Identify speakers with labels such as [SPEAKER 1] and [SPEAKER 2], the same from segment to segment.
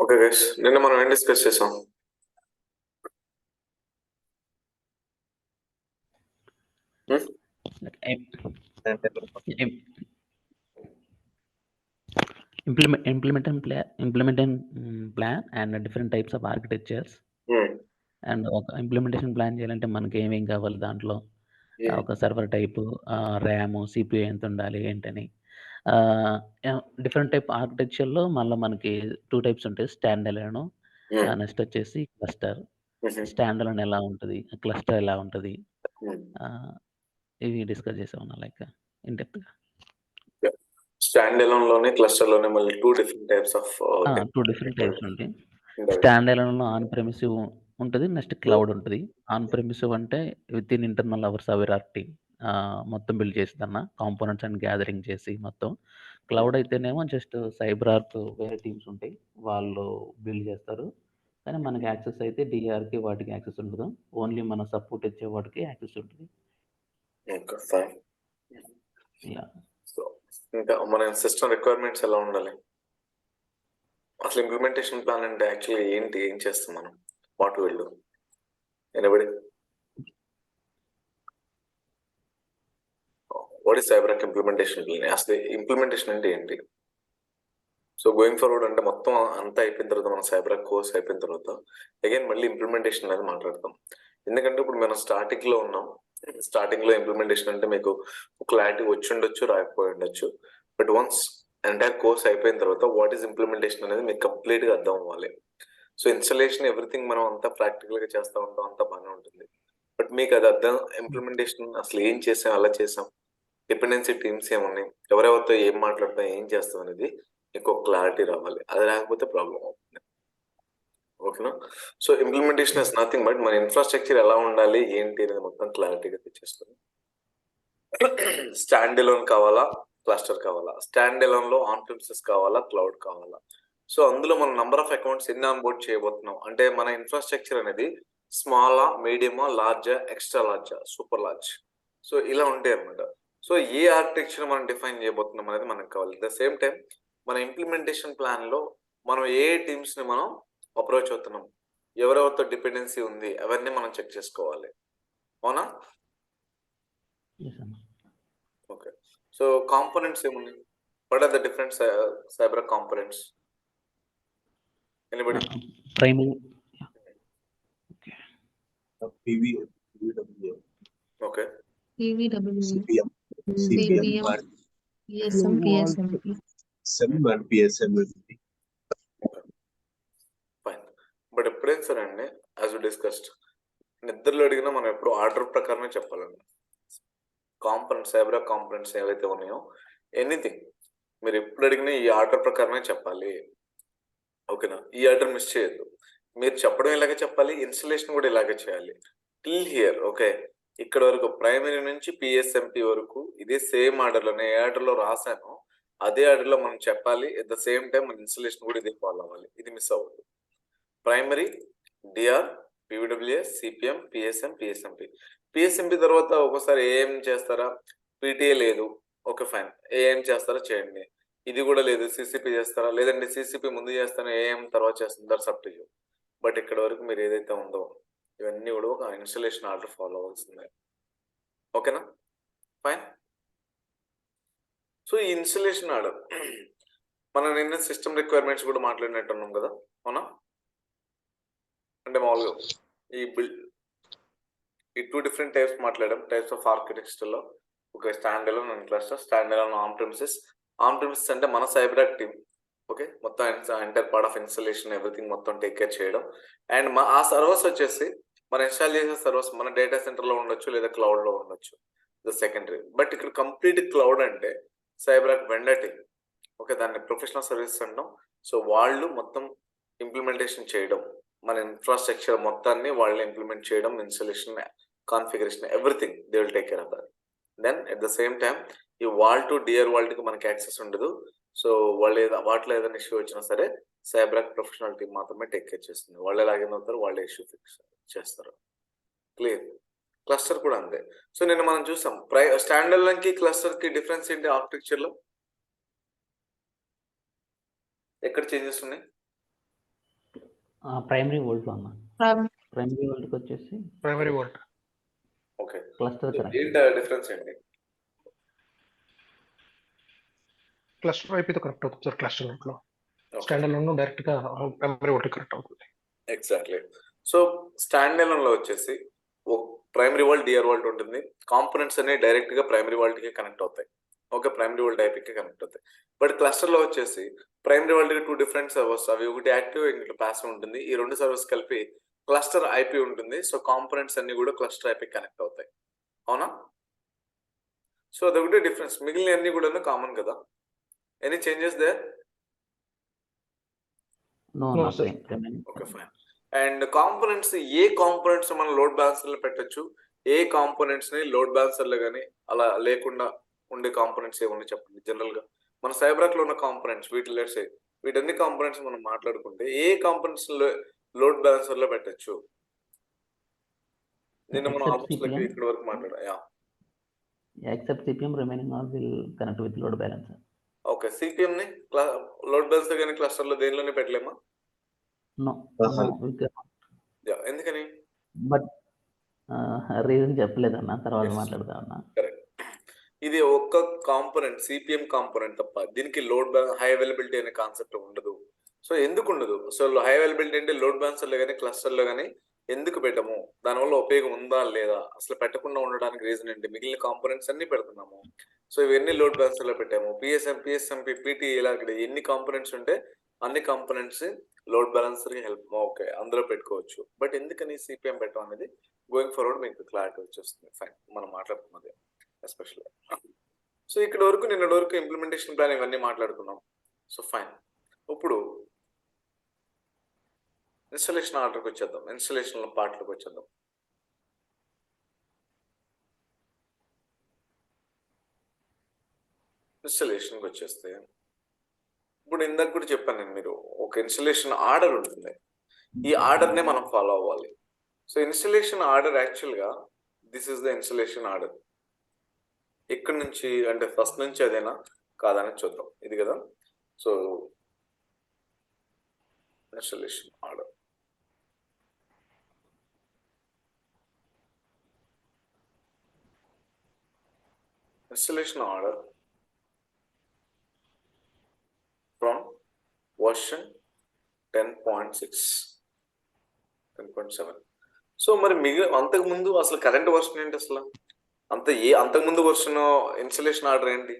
[SPEAKER 1] Okay guys, నిన్న మనం ఏం డిస్కస్ చేసాం?
[SPEAKER 2] Implementation plan and different types of architectures. And ఒక ఇంప్లిమెంటేషన్ ప్లాన్ చేయాలంటే మనకి ఏమేం కావాలి దాంట్లో ఒక సర్వర్ టైపు, ర్యామ్, సిపియు ఎంత ఉండాలి ఏంటని. డిఫరెంట్ టైప్ ఆర్కిటెక్చర్లో మళ్ళీ మనకి 2 టైప్స్ ఉంటాయి. స్టాండ్ అలోన్, నెక్స్ట్ వచ్చేసి క్లస్టర్. స్టాండ్ అలోన్ ఎలా ఉంటుంది, క్లస్టర్ ఎలా ఉంటుంది, ఇవి డిస్కస్ చేసాం లైక్ ఇన్ డెప్త్గా.
[SPEAKER 1] స్టాండ్ అలోన్ లోనే క్లస్టర్ లోనే మళ్ళీ 2 different types of
[SPEAKER 2] 2 different types ఉంటాయి. స్టాండ్ అలోన్లో ఆన్ ప్రెమిసివ్ ఉంటుంది, నెక్స్ట్ క్లౌడ్ ఉంటుంది. ఆన్ ప్రెమిసివ్ అంటే within internal ours our RT మొత్తం బిల్డ్ చేసేదన్న కాంపోనెంట్స్ అండ్ గ్యాదరింగ్ చేసి మొత్తం. క్లౌడ్ అయితేనేమో జస్ట్ సైబర్ ఆర్క్ వేరే టీమ్స్ ఉంటాయి, వాళ్ళు బిల్డ్ చేస్తారు. కానీ మనకి యాక్సెస్ అయితే డిఆర్కి వాటికి యాక్సెస్ ఉండదు, ఓన్లీ మన సపోర్ట్ ఇచ్చే వాటికి యాక్సెస్ ఉంటుంది.
[SPEAKER 1] ఇంకా మన సిస్టమ్ రిక్వైర్మెంట్స్ ఎలా ఉండాలి, అసలు ఇంప్లిమెంటేషన్ ప్లాన్ అంటే యాక్చువల్లీ ఏంటి, ఏం చేస్తాం మనం, what will do? Anybody? What is CyberArk implementation plan? అసలు ఇంప్లిమెంటేషన్ అంటే ఏంటి? సో గోయింగ్ ఫార్వర్డ్ అంటే మొత్తం అంతా అయిపోయిన తర్వాత, మన సైబరాక్ కోర్స్ అయిపోయిన తర్వాత అగైన్ మళ్ళీ ఇంప్లిమెంటేషన్ అనేది మాట్లాడతాం. ఎందుకంటే ఇప్పుడు మనం స్టార్టింగ్ లో ఉన్నాం. స్టార్టింగ్ లో ఇంప్లిమెంటేషన్ అంటే మీకు క్లారిటీ వచ్చి ఉండొచ్చు, రాకపోయి ఉండొచ్చు. బట్ వన్స్ ఎంటైర్ కోర్స్ అయిపోయిన తర్వాత వాట్ ఈస్ ఇంప్లిమెంటేషన్ అనేది మీకు కంప్లీట్ గా అర్థం అవ్వాలి. సో ఇన్స్టలేషన్ ఎవ్రీథింగ్ మనం అంతా ప్రాక్టికల్ గా చేస్తూ ఉంటాం, అంతా బాగానే ఉంటుంది. బట్ మీకు అది అర్థం, ఇంప్లిమెంటేషన్ అసలు ఏం చేసాం, అలా చేసాం, డిపెండెన్సీ టీమ్స్ ఏమున్నాయి, ఎవరెవరితో ఏం మాట్లాడతాం, ఏం చేస్తాం అనేది మీకు క్లారిటీ రావాలి. అది లేకపోతే ప్రాబ్లం అవుతుంది. ఓకేనా? So implementation is nothing but మన ఇన్ఫ్రాస్ట్రక్చర్ ఎలా ఉండాలి ఏంటి అనేది మొత్తం క్లారిటీగా తెచ్చేసుకొని, స్టాండ్ అలోన్ కావాలా, క్లస్టర్ కావాలా, స్టాండ్ అలోన్ లో ఆన్ ప్రిమిసెస్ కావాలా, క్లౌడ్ కావాలా. సో అందులో మనం నంబర్ ఆఫ్ అకౌంట్స్ ఎన్ని ఆన్ బోర్డ్ చేయబోతున్నాం అంటే, మన ఇన్ఫ్రాస్ట్రక్చర్ అనేది స్మాలా, మీడియమా, లార్జా, ఎక్స్ట్రా లార్జా, సూపర్ లార్జ్, సో ఇలా ఉంటాయి అనమాట. సో ఏ ఆర్కిటెక్చర్ మనం డిఫైన్ చేయబోతున్నాం అనేది మనకు కావాలి. అట్ ద సేమ్ టైం మన ఇంప్లిమెంటేషన్ ప్లాన్ లో మనం ఏ టీమ్స్ ని మనం అప్రోచ్ అవుతున్నాం, ఎవరెవరితో డిపెండెన్సీ ఉంది, అవన్నీ మనం చెక్ చేసుకోవాలి. అవునా? ఓకే. సో కాంపోనెంట్స్ ఏమున్నాయి? What are the different cyber components? Anybody?
[SPEAKER 2] Primary
[SPEAKER 1] okay.
[SPEAKER 3] PVW,
[SPEAKER 4] CPM,
[SPEAKER 3] CPM, PSM, PSMP.
[SPEAKER 4] and PSM.
[SPEAKER 1] Fine. But ఎప్పుడైనా సరే అండి, యాజ్ డిస్కస్డ్, నిద్రలో అడిగినా మనం ఎప్పుడు ఆర్డర్ ప్రకారమే చెప్పాలండి. కాంపోనెంట్స్, సైబర్ కాంపోనెంట్స్ ఏవైతే ఉన్నాయో ఎనీథింగ్ మీరు ఎప్పుడు అడిగినా ఈ ఆర్డర్ ప్రకారమే చెప్పాలి. ఓకేనా? ఈ ఆర్డర్ మిస్ చేయొద్దు. మీరు చెప్పడం ఇలాగే చెప్పాలి, ఇన్స్టలేషన్ కూడా ఇలాగే చేయాలి. టిల్ హియర్ ఓకే, ఇక్కడ వరకు ప్రైమరీ నుంచి పిఎస్ఎంపి వరకు ఇదే సేమ్ ఆర్డర్లోనే, ఏ ఆర్డర్లో రాశానో అదే ఆర్డర్లో మనం చెప్పాలి. ఎట్ ద సేమ్ టైం మన ఇన్స్టలేషన్ కూడా ఇదే ఫాలో అవ్వాలి. ఇది మిస్ అవ్వదు. Primary, DR, PVWS, CPM, PSM, PSMP. PSMP తర్వాత ఒకసారి ఏం చేస్తారా, పీటీఏ లేదు, ఓకే ఫైన్, ఏం చేస్తారా చేయండి. ఇది కూడా లేదు, సిసిపి చేస్తారా, లేదంటే సిసిపి ముందు చేస్తాను, ఏం తర్వాత చేస్తాను, that's up to you. But ఇక్కడ వరకు మీరు ఏదైతే ఉందో ఇవన్నీ కూడా ఒక ఇన్స్టలేషన్ ఆర్డర్ ఫాలో అవ్వాల్సిందే. ఓకేనా? ఫైన్. సో ఈ ఇన్స్టలేషన్ ఆర్డర్ మనం నిన్న సిస్టమ్ రిక్వైర్మెంట్స్ కూడా మాట్లాడినట్టున్నాం కదా, అవునా? అంటే మామూలుగా ఈ 2 డిఫరెంట్ టైప్స్ మాట్లాడాం, టైప్స్ ఆఫ్ ఆర్కిటెక్చర్లో. ఒక stand alone and cluster. Stand alone on premises. On premises అంటే మన సైబరాక్ టీమ్, ఓకే, మొత్తం entire part of installation everything మొత్తం టేక్ కేర్ చేయడం. అండ్ ఆ సర్వర్స్ వచ్చేసి మనం ఇన్స్టాల్ చేసే సర్వర్స్ మన డేటా సెంటర్లో ఉండొచ్చు, లేదా క్లౌడ్లో ఉండొచ్చు, ద సెకండరీ. బట్ ఇక్కడ కంప్లీట్ క్లౌడ్ అంటే సైబరాక్ వెండర్ టీమ్, ఓకే, దాన్ని ప్రొఫెషనల్ సర్వీసెస్ అంటాం. సో వాళ్ళు మొత్తం ఇంప్లిమెంటేషన్ చేయడం, మన ఇన్ఫ్రాస్ట్రక్చర్ మొత్తాన్ని వాళ్ళు ఇంప్లిమెంట్ చేయడం, installation, configuration, everything they will take care of that. Then at the same time ఈ వాల్ టు డియర్ వాల్ట్కి మనకి యాక్సెస్ ఉండదు. సో వాళ్ళు వాటిలో ఏదైనా ఇష్యూ వచ్చినా సరే సైబరాక్ ప్రొఫెషనల్ టీమ్ మాత్రమే టేక్ కేర్ చేస్తుంది. వాళ్ళు ఎలాగైనా అవుతారు, వాళ్ళే ఇష్యూ ఫిక్స్ చేస్తారు. క్లియర్? క్లస్టర్ కూడా అంతే. సో నిన్న మనం చూసాం స్టాండ్ అలోన్ కి క్లస్టర్ కి డిఫరెన్స్ ఏంటి ఆర్కిటెక్చర్ లో, ఎక్కడ చేంజెస్ ఉన్నాయి?
[SPEAKER 2] ప్రైమరీ వోల్ట్ అన్న.
[SPEAKER 3] Prim-
[SPEAKER 2] ప్రైమరీ వోల్ట్కి వచ్చేసి
[SPEAKER 5] primary volt.
[SPEAKER 1] Okay,
[SPEAKER 2] cluster connect.
[SPEAKER 1] ఏంటి డిఫరెన్స్ ఏంటి?
[SPEAKER 5] క్లస్టర్ వైపుతో కనెక్ట్ అవుతుంది సార్. క్లస్టర్ లో
[SPEAKER 1] ఓకే,
[SPEAKER 5] స్టాండ్ అలోన్ డైరెక్ట్ గా ప్రైమరీ వోల్ట్ కనెక్ట్ అవుతుంది.
[SPEAKER 1] ఎగ్జాక్ట్లీ. సో స్టాండ్ ఎలోన్ లో వచ్చేసి ప్రైమరీ వోల్ట్ డిఆర్ వోల్ట్ ఉంటుంది. కాంపోనెంట్స్ అనేవి డైరెక్ట్ గా ప్రైమరీ వోల్ట్ కి కనెక్ట్ అవుతాయి. ఓకే, ప్రైమరీ వోల్ట్ ఐపీ కి కనెక్ట్ అవుతాయి. బట్ క్లస్టర్ లో వచ్చేసి ప్రైమరీ వోల్ట్ కి 2 డిఫరెంట్ సర్వర్స్, అవి ఒకటి యాక్టివ్ ఇంకోటి పాసివ్ ఉంటుంది. ఈ 2 సర్వర్స్ కలిపి క్లస్టర్ ఐపీ ఉంటుంది. సో కాంపోనెంట్స్ అన్ని కూడా క్లస్టర్ ఐపీ కనెక్ట్ అవుతాయి. అవునా? సో అదొకటి డిఫరెన్స్, మిగిలిన అన్ని కూడా కామన్ కదా. Any changes there?
[SPEAKER 2] No
[SPEAKER 5] No,
[SPEAKER 2] అన్న,
[SPEAKER 5] sir.
[SPEAKER 1] Okay, fine. And components, ఏ కాంపోనెంట్స్ మనం లోడ్ బ్యాలెన్సర్ లో పెట్టచ్చు, ఏ కాంపోనెంట్స్ ని లోడ్ బ్యాలెన్సర్ లో కానీ అలా లేకుండా ఉండే కాంపోనెంట్స్ ఏమన్నా చెప్పండి. జనరల్ గా మన సైబరాక్ లో ఉన్న కాంపోనెంట్స్ వీటన్ని కాంపోనెంట్స్ మనం మాట్లాడుకుంటే ఏ కాంపోనెంట్స్ లోడ్ బ్యాలెన్సర్ లో పెట్టచ్చు? నిన్న మనం
[SPEAKER 2] Except
[SPEAKER 1] ఆల్మోస్ట్
[SPEAKER 2] CPM.
[SPEAKER 1] ఇక్కడ వరకు మాట్లాడా.
[SPEAKER 2] Except CPM, remaining all will connect with load balancer.
[SPEAKER 1] Okay, CPM ని లోడ్ బ్యాలెన్సర్ కానీ క్లస్టర్ లో దేనిలోనే పెట్టలేమా?
[SPEAKER 2] No,
[SPEAKER 4] Uh-huh.
[SPEAKER 2] no, we cannot.
[SPEAKER 1] ఎందుకని?
[SPEAKER 2] బట్ రీజన్ చెప్పలేదన్న, తర్వాత
[SPEAKER 1] Yes.
[SPEAKER 2] మాట్లాడదాం అన్న.
[SPEAKER 1] కరెక్ట్. ఇది ఒక్క కాంపోనెంట్, సిపిఎం కాంపోనెంట్ తప్ప దీనికి లోడ్ హై అవైలబిలిటీ అనే కాన్సెప్ట్ ఉండదు. సో ఎందుకు ఉండదు? సో హై అవైలబిలిటీ అంటే లోడ్ బ్యాలెన్సర్ లో కానీ క్లస్టర్ లో కానీ ఎందుకు పెట్టము? దానివల్ల ఉపయోగం ఉందా లేదా? అసలు పెట్టకుండా ఉండడానికి రీజన్ ఏంటి? మిగిలిన కాంపోనెంట్స్ అన్ని పెడుతున్నాము. సో ఇవన్నీ లోడ్ బ్యాలెన్సర్ లో పెట్టాము. పిఎస్ఎంపి, పిటి, ఇలా ఇక్కడ ఎన్ని కాంపోనెంట్స్ ఉంటే అన్ని కాంపోనెంట్స్ లోడ్ బ్యాలెన్సర్ కి హెల్ప్, ఓకే, అందులో పెట్టుకోవచ్చు. బట్ ఎందుకని సిపిఎం పెట్టడం అనేది గోయింగ్ ఫార్వర్డ్ మీకు క్లారిటీ వచ్చేస్తుంది. ఫైన్, మనం మాట్లాడుతున్నది ఎస్పెషల్లీ. సో ఇక్కడ వరకు నిన్నటి వరకు ఇంప్లిమెంటేషన్ ప్లాన్ ఇవన్నీ మాట్లాడుకున్నాం. సో ఫైన్, ఇప్పుడు ఇన్స్టాలేషన్ ఆర్డర్కి వచ్చేద్దాం, ఇన్స్టాలేషన్ పార్ట్లోకి వచ్చేద్దాం. ఇన్స్టాలేషన్కి వచ్చేస్తే ఇప్పుడు ఇందాక కూడా చెప్పాను నేను, మీరు ఒక ఇన్స్టాలేషన్ ఆర్డర్ ఉంటుంది. ఈ ఆర్డర్నే మనం ఫాలో అవ్వాలి. సో ఇన్స్టాలేషన్ ఆర్డర్ యాక్చువల్గా this is the installation order. ఇక్కడ నుంచి అంటే ఫస్ట్ నుంచి అదేనా కాదని చూద్దాం. ఇది కదా. So installation order, installation order from version 10.6, 10.7. So మరి అంతకుముందు అసలు కరెంట్ వర్షన్ ఏంటి? అసలు అంతకుముందు వర్షన్ ఇన్స్టాలేషన్ ఆర్డర్ ఏంటి?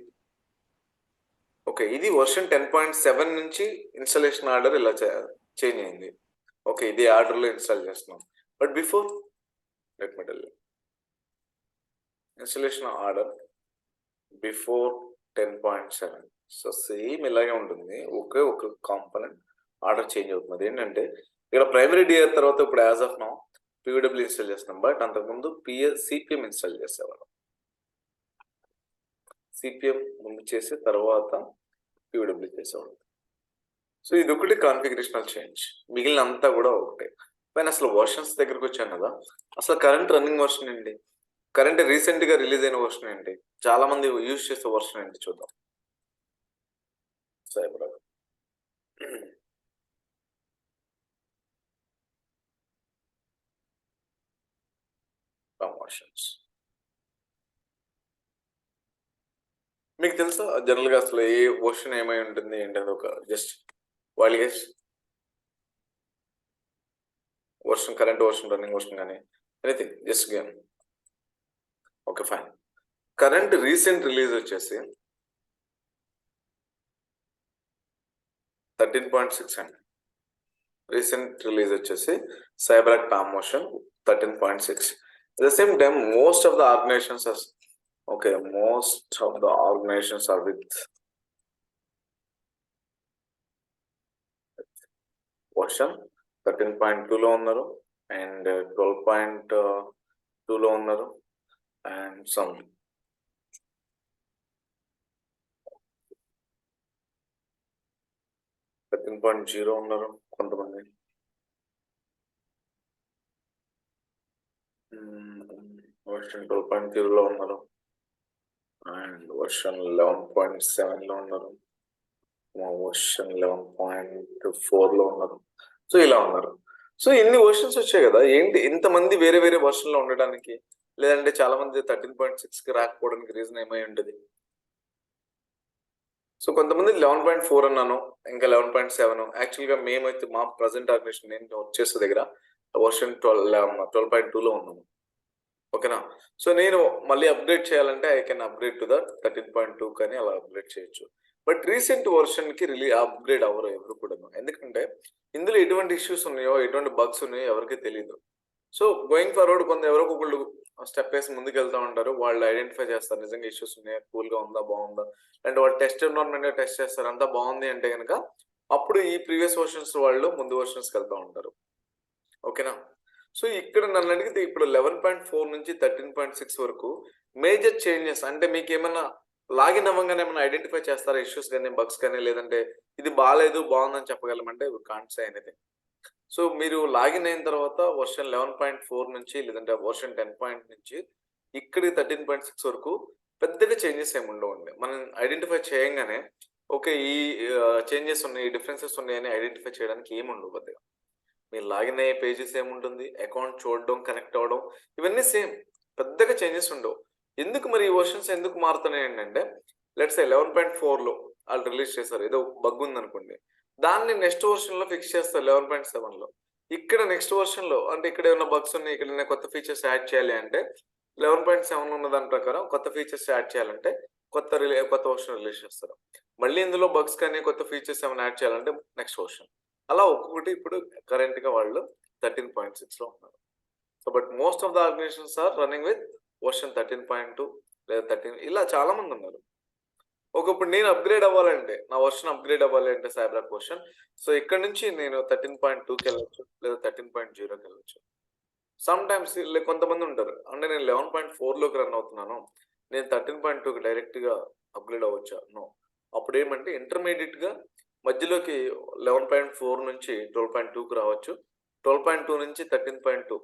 [SPEAKER 1] ఓకే, ఇది వర్షన్ 10.7 నుంచి ఇన్స్టాలేషన్ ఆర్డర్ ఇలా చేంజ్ అయింది. ఓకే, ఇది ఆర్డర్లో ఇన్స్టాల్ చేస్తున్నాం. But before, let me tell you, installation order before 10.7. So same ఇలాగే ఉంటుంది. ఒకే ఒక కాంపోనెంట్ ఆర్డర్ చేంజ్ అవుతుంది. ఏంటంటే ఇక్కడ ప్రైమరీ డిఆర్ తర్వాత ఇప్పుడు యాజ్ ఆఫ్ నౌ పివిడబ్ల్యూ ఇన్స్టాల్ చేస్తున్నాం. బట్ అంతకుముందు సిపిఎం ఇన్స్టాల్ చేసేవాళ్ళం. సిపిఎం ముందు చేసి తర్వాత పివిడబ్ల్యూ చేసేవాళ్ళం. సో ఇది ఒకటి కాన్ఫిగరేషనల్ చేంజ్, మిగిలిన అంతా కూడా ఒకటే. పైన అసలు వర్షన్స్ దగ్గరకు వచ్చాను కదా, అసలు కరెంట్ రన్నింగ్ వర్షన్ ఏంటి? కరెంట్ రీసెంట్ గా రిలీజ్ అయిన వర్షన్ ఏంటి? చాలా మంది యూజ్ చేసే వర్షన్ ఏంటి చూద్దాం. సైబరాక్ ప్రమోషన్స్ మీకు తెలుసా జనరల్ గా అసలు ఏ వర్షన్ ఏమై ఉంటుంది ఏంటంటే ఒక just wild guess version, current version, running version కానీ anything, just game. Okay fine. Current recent release వచ్చేసి 13.6 అండి. రీసెంట్ రిలీజ్ వచ్చేసి CyberArk promotion 13.6. At the same time, most of the organizations are with version 13.2 లో ఉన్నారు and 12.2 లో ఉన్నారు and some 13.0 ఉన్నారు కొంతమంది. వర్షన్ 12.0 లో ఉన్నారు అండ్ వర్షన్ 11.7 లో ఉన్నారు, వర్షన్ 11.4 లో ఉన్నారు. సో ఇలా ఉన్నారు. సో ఇన్ని వర్షన్స్ వచ్చాయి కదా, ఏంటి ఇంతమంది వేరే వేరే వర్షన్ లో ఉండడానికి? లేదంటే చాలా మంది 13.6 కి రాకపోవడానికి రీజన్ ఏమై ఉంటుంది? సో కొంతమంది 11.4 అన్నాను, ఇంకా 11.7. యాక్చువల్గా మేమైతే మా ప్రజెంట్ ఆర్గనైజేషన్ నేను వర్క్ చేసే దగ్గర వర్షన్ 12.2లో ఉన్నాము. ఓకేనా? సో నేను మళ్ళీ అప్గ్రేడ్ చేయాలంటే I can upgrade to the 13.2 కానీ అలా అప్గ్రేడ్ చేయొచ్చు. బట్ రీసెంట్ వర్షన్ కి అప్గ్రేడ్ అవ్వరు ఎవరు కూడా. ఎందుకంటే ఇందులో ఎటువంటి ఇష్యూస్ ఉన్నాయో, ఎటువంటి బగ్స్ ఉన్నాయో ఎవరికి తెలియదు. సో గోయింగ్ ఫార్వర్డ్ ఎవరో ఒకళ్ళు స్టెప్ వేసి ముందుకు వెళ్తా ఉంటారు. వాళ్ళు ఐడెంటిఫై చేస్తారు నిజంగా ఇష్యూస్ ఉన్నాయా, కూల్ గా ఉందా, బాగుందా, అంటే వాళ్ళు టెస్ట్ ఎన్విరాన్మెంట్ టెస్ట్ చేస్తారు, అంతా బాగుంది అంటే కనుక అప్పుడు ఈ ప్రీవియస్ వర్షన్స్ వాళ్ళు ముందు వర్షన్స్కి వెళ్తా ఉంటారు. ఓకేనా? సో ఇక్కడ నన్ను అడిగితే ఇప్పుడు 11.4 నుంచి 13.6 వరకు మేజర్ చేంజెస్ అంటే మీకు ఏమన్నా లాగిన్ అవ్వగానే ఏమైనా ఐడెంటిఫై చేస్తారా ఇష్యూస్ కానీ, బగ్స్ కానీ, లేదంటే ఇది బాగాలేదు బాగుందని చెప్పగలమంటే కాంట్ సే ఎనీథింగ్. సో మీరు లాగిన్ అయిన తర్వాత వర్షన్ 11.4 నుంచి లేదంటే వర్షన్ 10 నుంచి ఇక్కడికి 13.6 వరకు పెద్దగా చేంజెస్ ఏమి ఉండవండి. మనం ఐడెంటిఫై చేయంగానే ఓకే ఈ చేంజెస్ ఉన్నాయి, డిఫరెన్సెస్ ఉన్నాయని ఐడెంటిఫై చేయడానికి ఏమి ఉండవు పెద్దగా. మీరు లాగిన్ అయ్యే పేజెస్ ఏముంటుంది, అకౌంట్ చూడడం, కనెక్ట్ అవ్వడం, ఇవన్నీ సేమ్, పెద్దగా చేంజెస్ ఉండవు. ఎందుకు మరి ఈ వర్షన్స్ ఎందుకు మారుతున్నాయి అంటే లెట్స్ 11.4లో వాళ్ళు రిలీజ్ చేశారు, ఏదో బగ్ ఉంది అనుకోండి, దాన్ని నెక్స్ట్ వర్షన్ లో ఫిక్స్ చేస్తారు 11.7లో. ఇక్కడ నెక్స్ట్ వర్షన్ లో అంటే ఇక్కడ ఏమైనా బగ్స్ ఉన్నాయి, ఇక్కడ కొత్త ఫీచర్స్ యాడ్ చేయాలి అంటే 11.7 ఉన్న దాని ప్రకారం కొత్త ఫీచర్స్ యాడ్ చేయాలంటే కొత్త వర్షన్ రిలీజ్ చేస్తారు. మళ్ళీ ఇందులో బగ్స్ కానీ కొత్త ఫీచర్స్ ఏమైనా యాడ్ చేయాలంటే నెక్స్ట్ వర్షన్. అలా ఒక్కొక్కటి ఇప్పుడు కరెంట్ గా వాళ్ళు 13.6 లో ఉన్నారు. So but most of the organizations are running with version 13.2 లేదా 13, ఇలా చాలా మంది ఉన్నారు. ఒకప్పుడు నేను అప్గ్రేడ్ అవ్వాలంటే, నా వర్షన్ అప్గ్రేడ్ అవ్వాలి అంటే సైబరాక్ వర్షన్, సో ఇక్కడ నుంచి నేను 13.2కి వెళ్ళొచ్చు లేదా 13.0కి వెళ్ళొచ్చు. సమ్ టైమ్స్ కొంతమంది ఉంటారు అంటే నేను 11.4లోకి రన్ అవుతున్నాను, నేను 13.2కి డైరెక్ట్ గా అప్గ్రేడ్ అవ్వచ్చా? నో. అప్పుడు ఏమంటే ఇంటర్మీడియట్ గా మధ్యలోకి 11.4 నుంచి 12.2కి రావచ్చు, 12.2 నుంచి 13.2.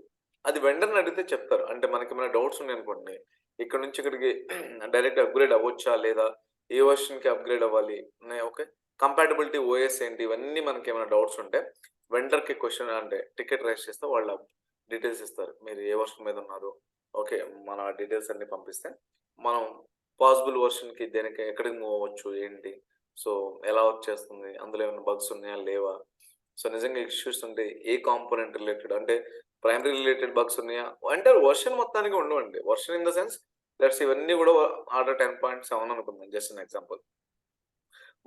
[SPEAKER 1] అది వెండర్ని అడిగితే చెప్తారు. అంటే మనకి ఏమైనా డౌట్స్ ఉన్నాయి అనుకోండి, ఇక్కడ నుంచి ఇక్కడికి డైరెక్ట్ అప్గ్రేడ్ అవ్వచ్చా లేదా, ఏ వర్షన్ కి అప్గ్రేడ్ అవ్వాలి, ఓకే కంపాటబిలిటీ ఓఎస్ ఏంటి, ఇవన్నీ మనకి ఏమైనా డౌట్స్ ఉంటే వెండర్ కి క్వశ్చన్ అంటే టికెట్ రైజ్ చేస్తే వాళ్ళ డీటెయిల్స్ ఇస్తారు, మీరు ఏ వర్షన్ మీద ఉన్నారు, ఓకే మన డీటెయిల్స్ అన్ని పంపిస్తే మనం పాసిబుల్ వర్షన్ కి దేనికి ఎక్కడికి మూవ్ అవ్వచ్చు ఏంటి, సో ఎలా వర్క్ చేస్తుంది, అందులో ఏమైనా బగ్స్ ఉన్నాయా లేవా, సో నిజంగా ఇష్యూస్ ఉంటే ఏ కాంపోనెంట్ రిలేటెడ్ అంటే ప్రైమరీ రిలేటెడ్ బగ్స్ ఉన్నాయా అంటే వర్షన్ మొత్తానికి ఉండవండి. Version in the sense let's ఇవన్నీ కూడా ఆర్డర్ 10.7 అనుకుందాం, జస్ట్ అన్ ఎగ్జాంపుల్.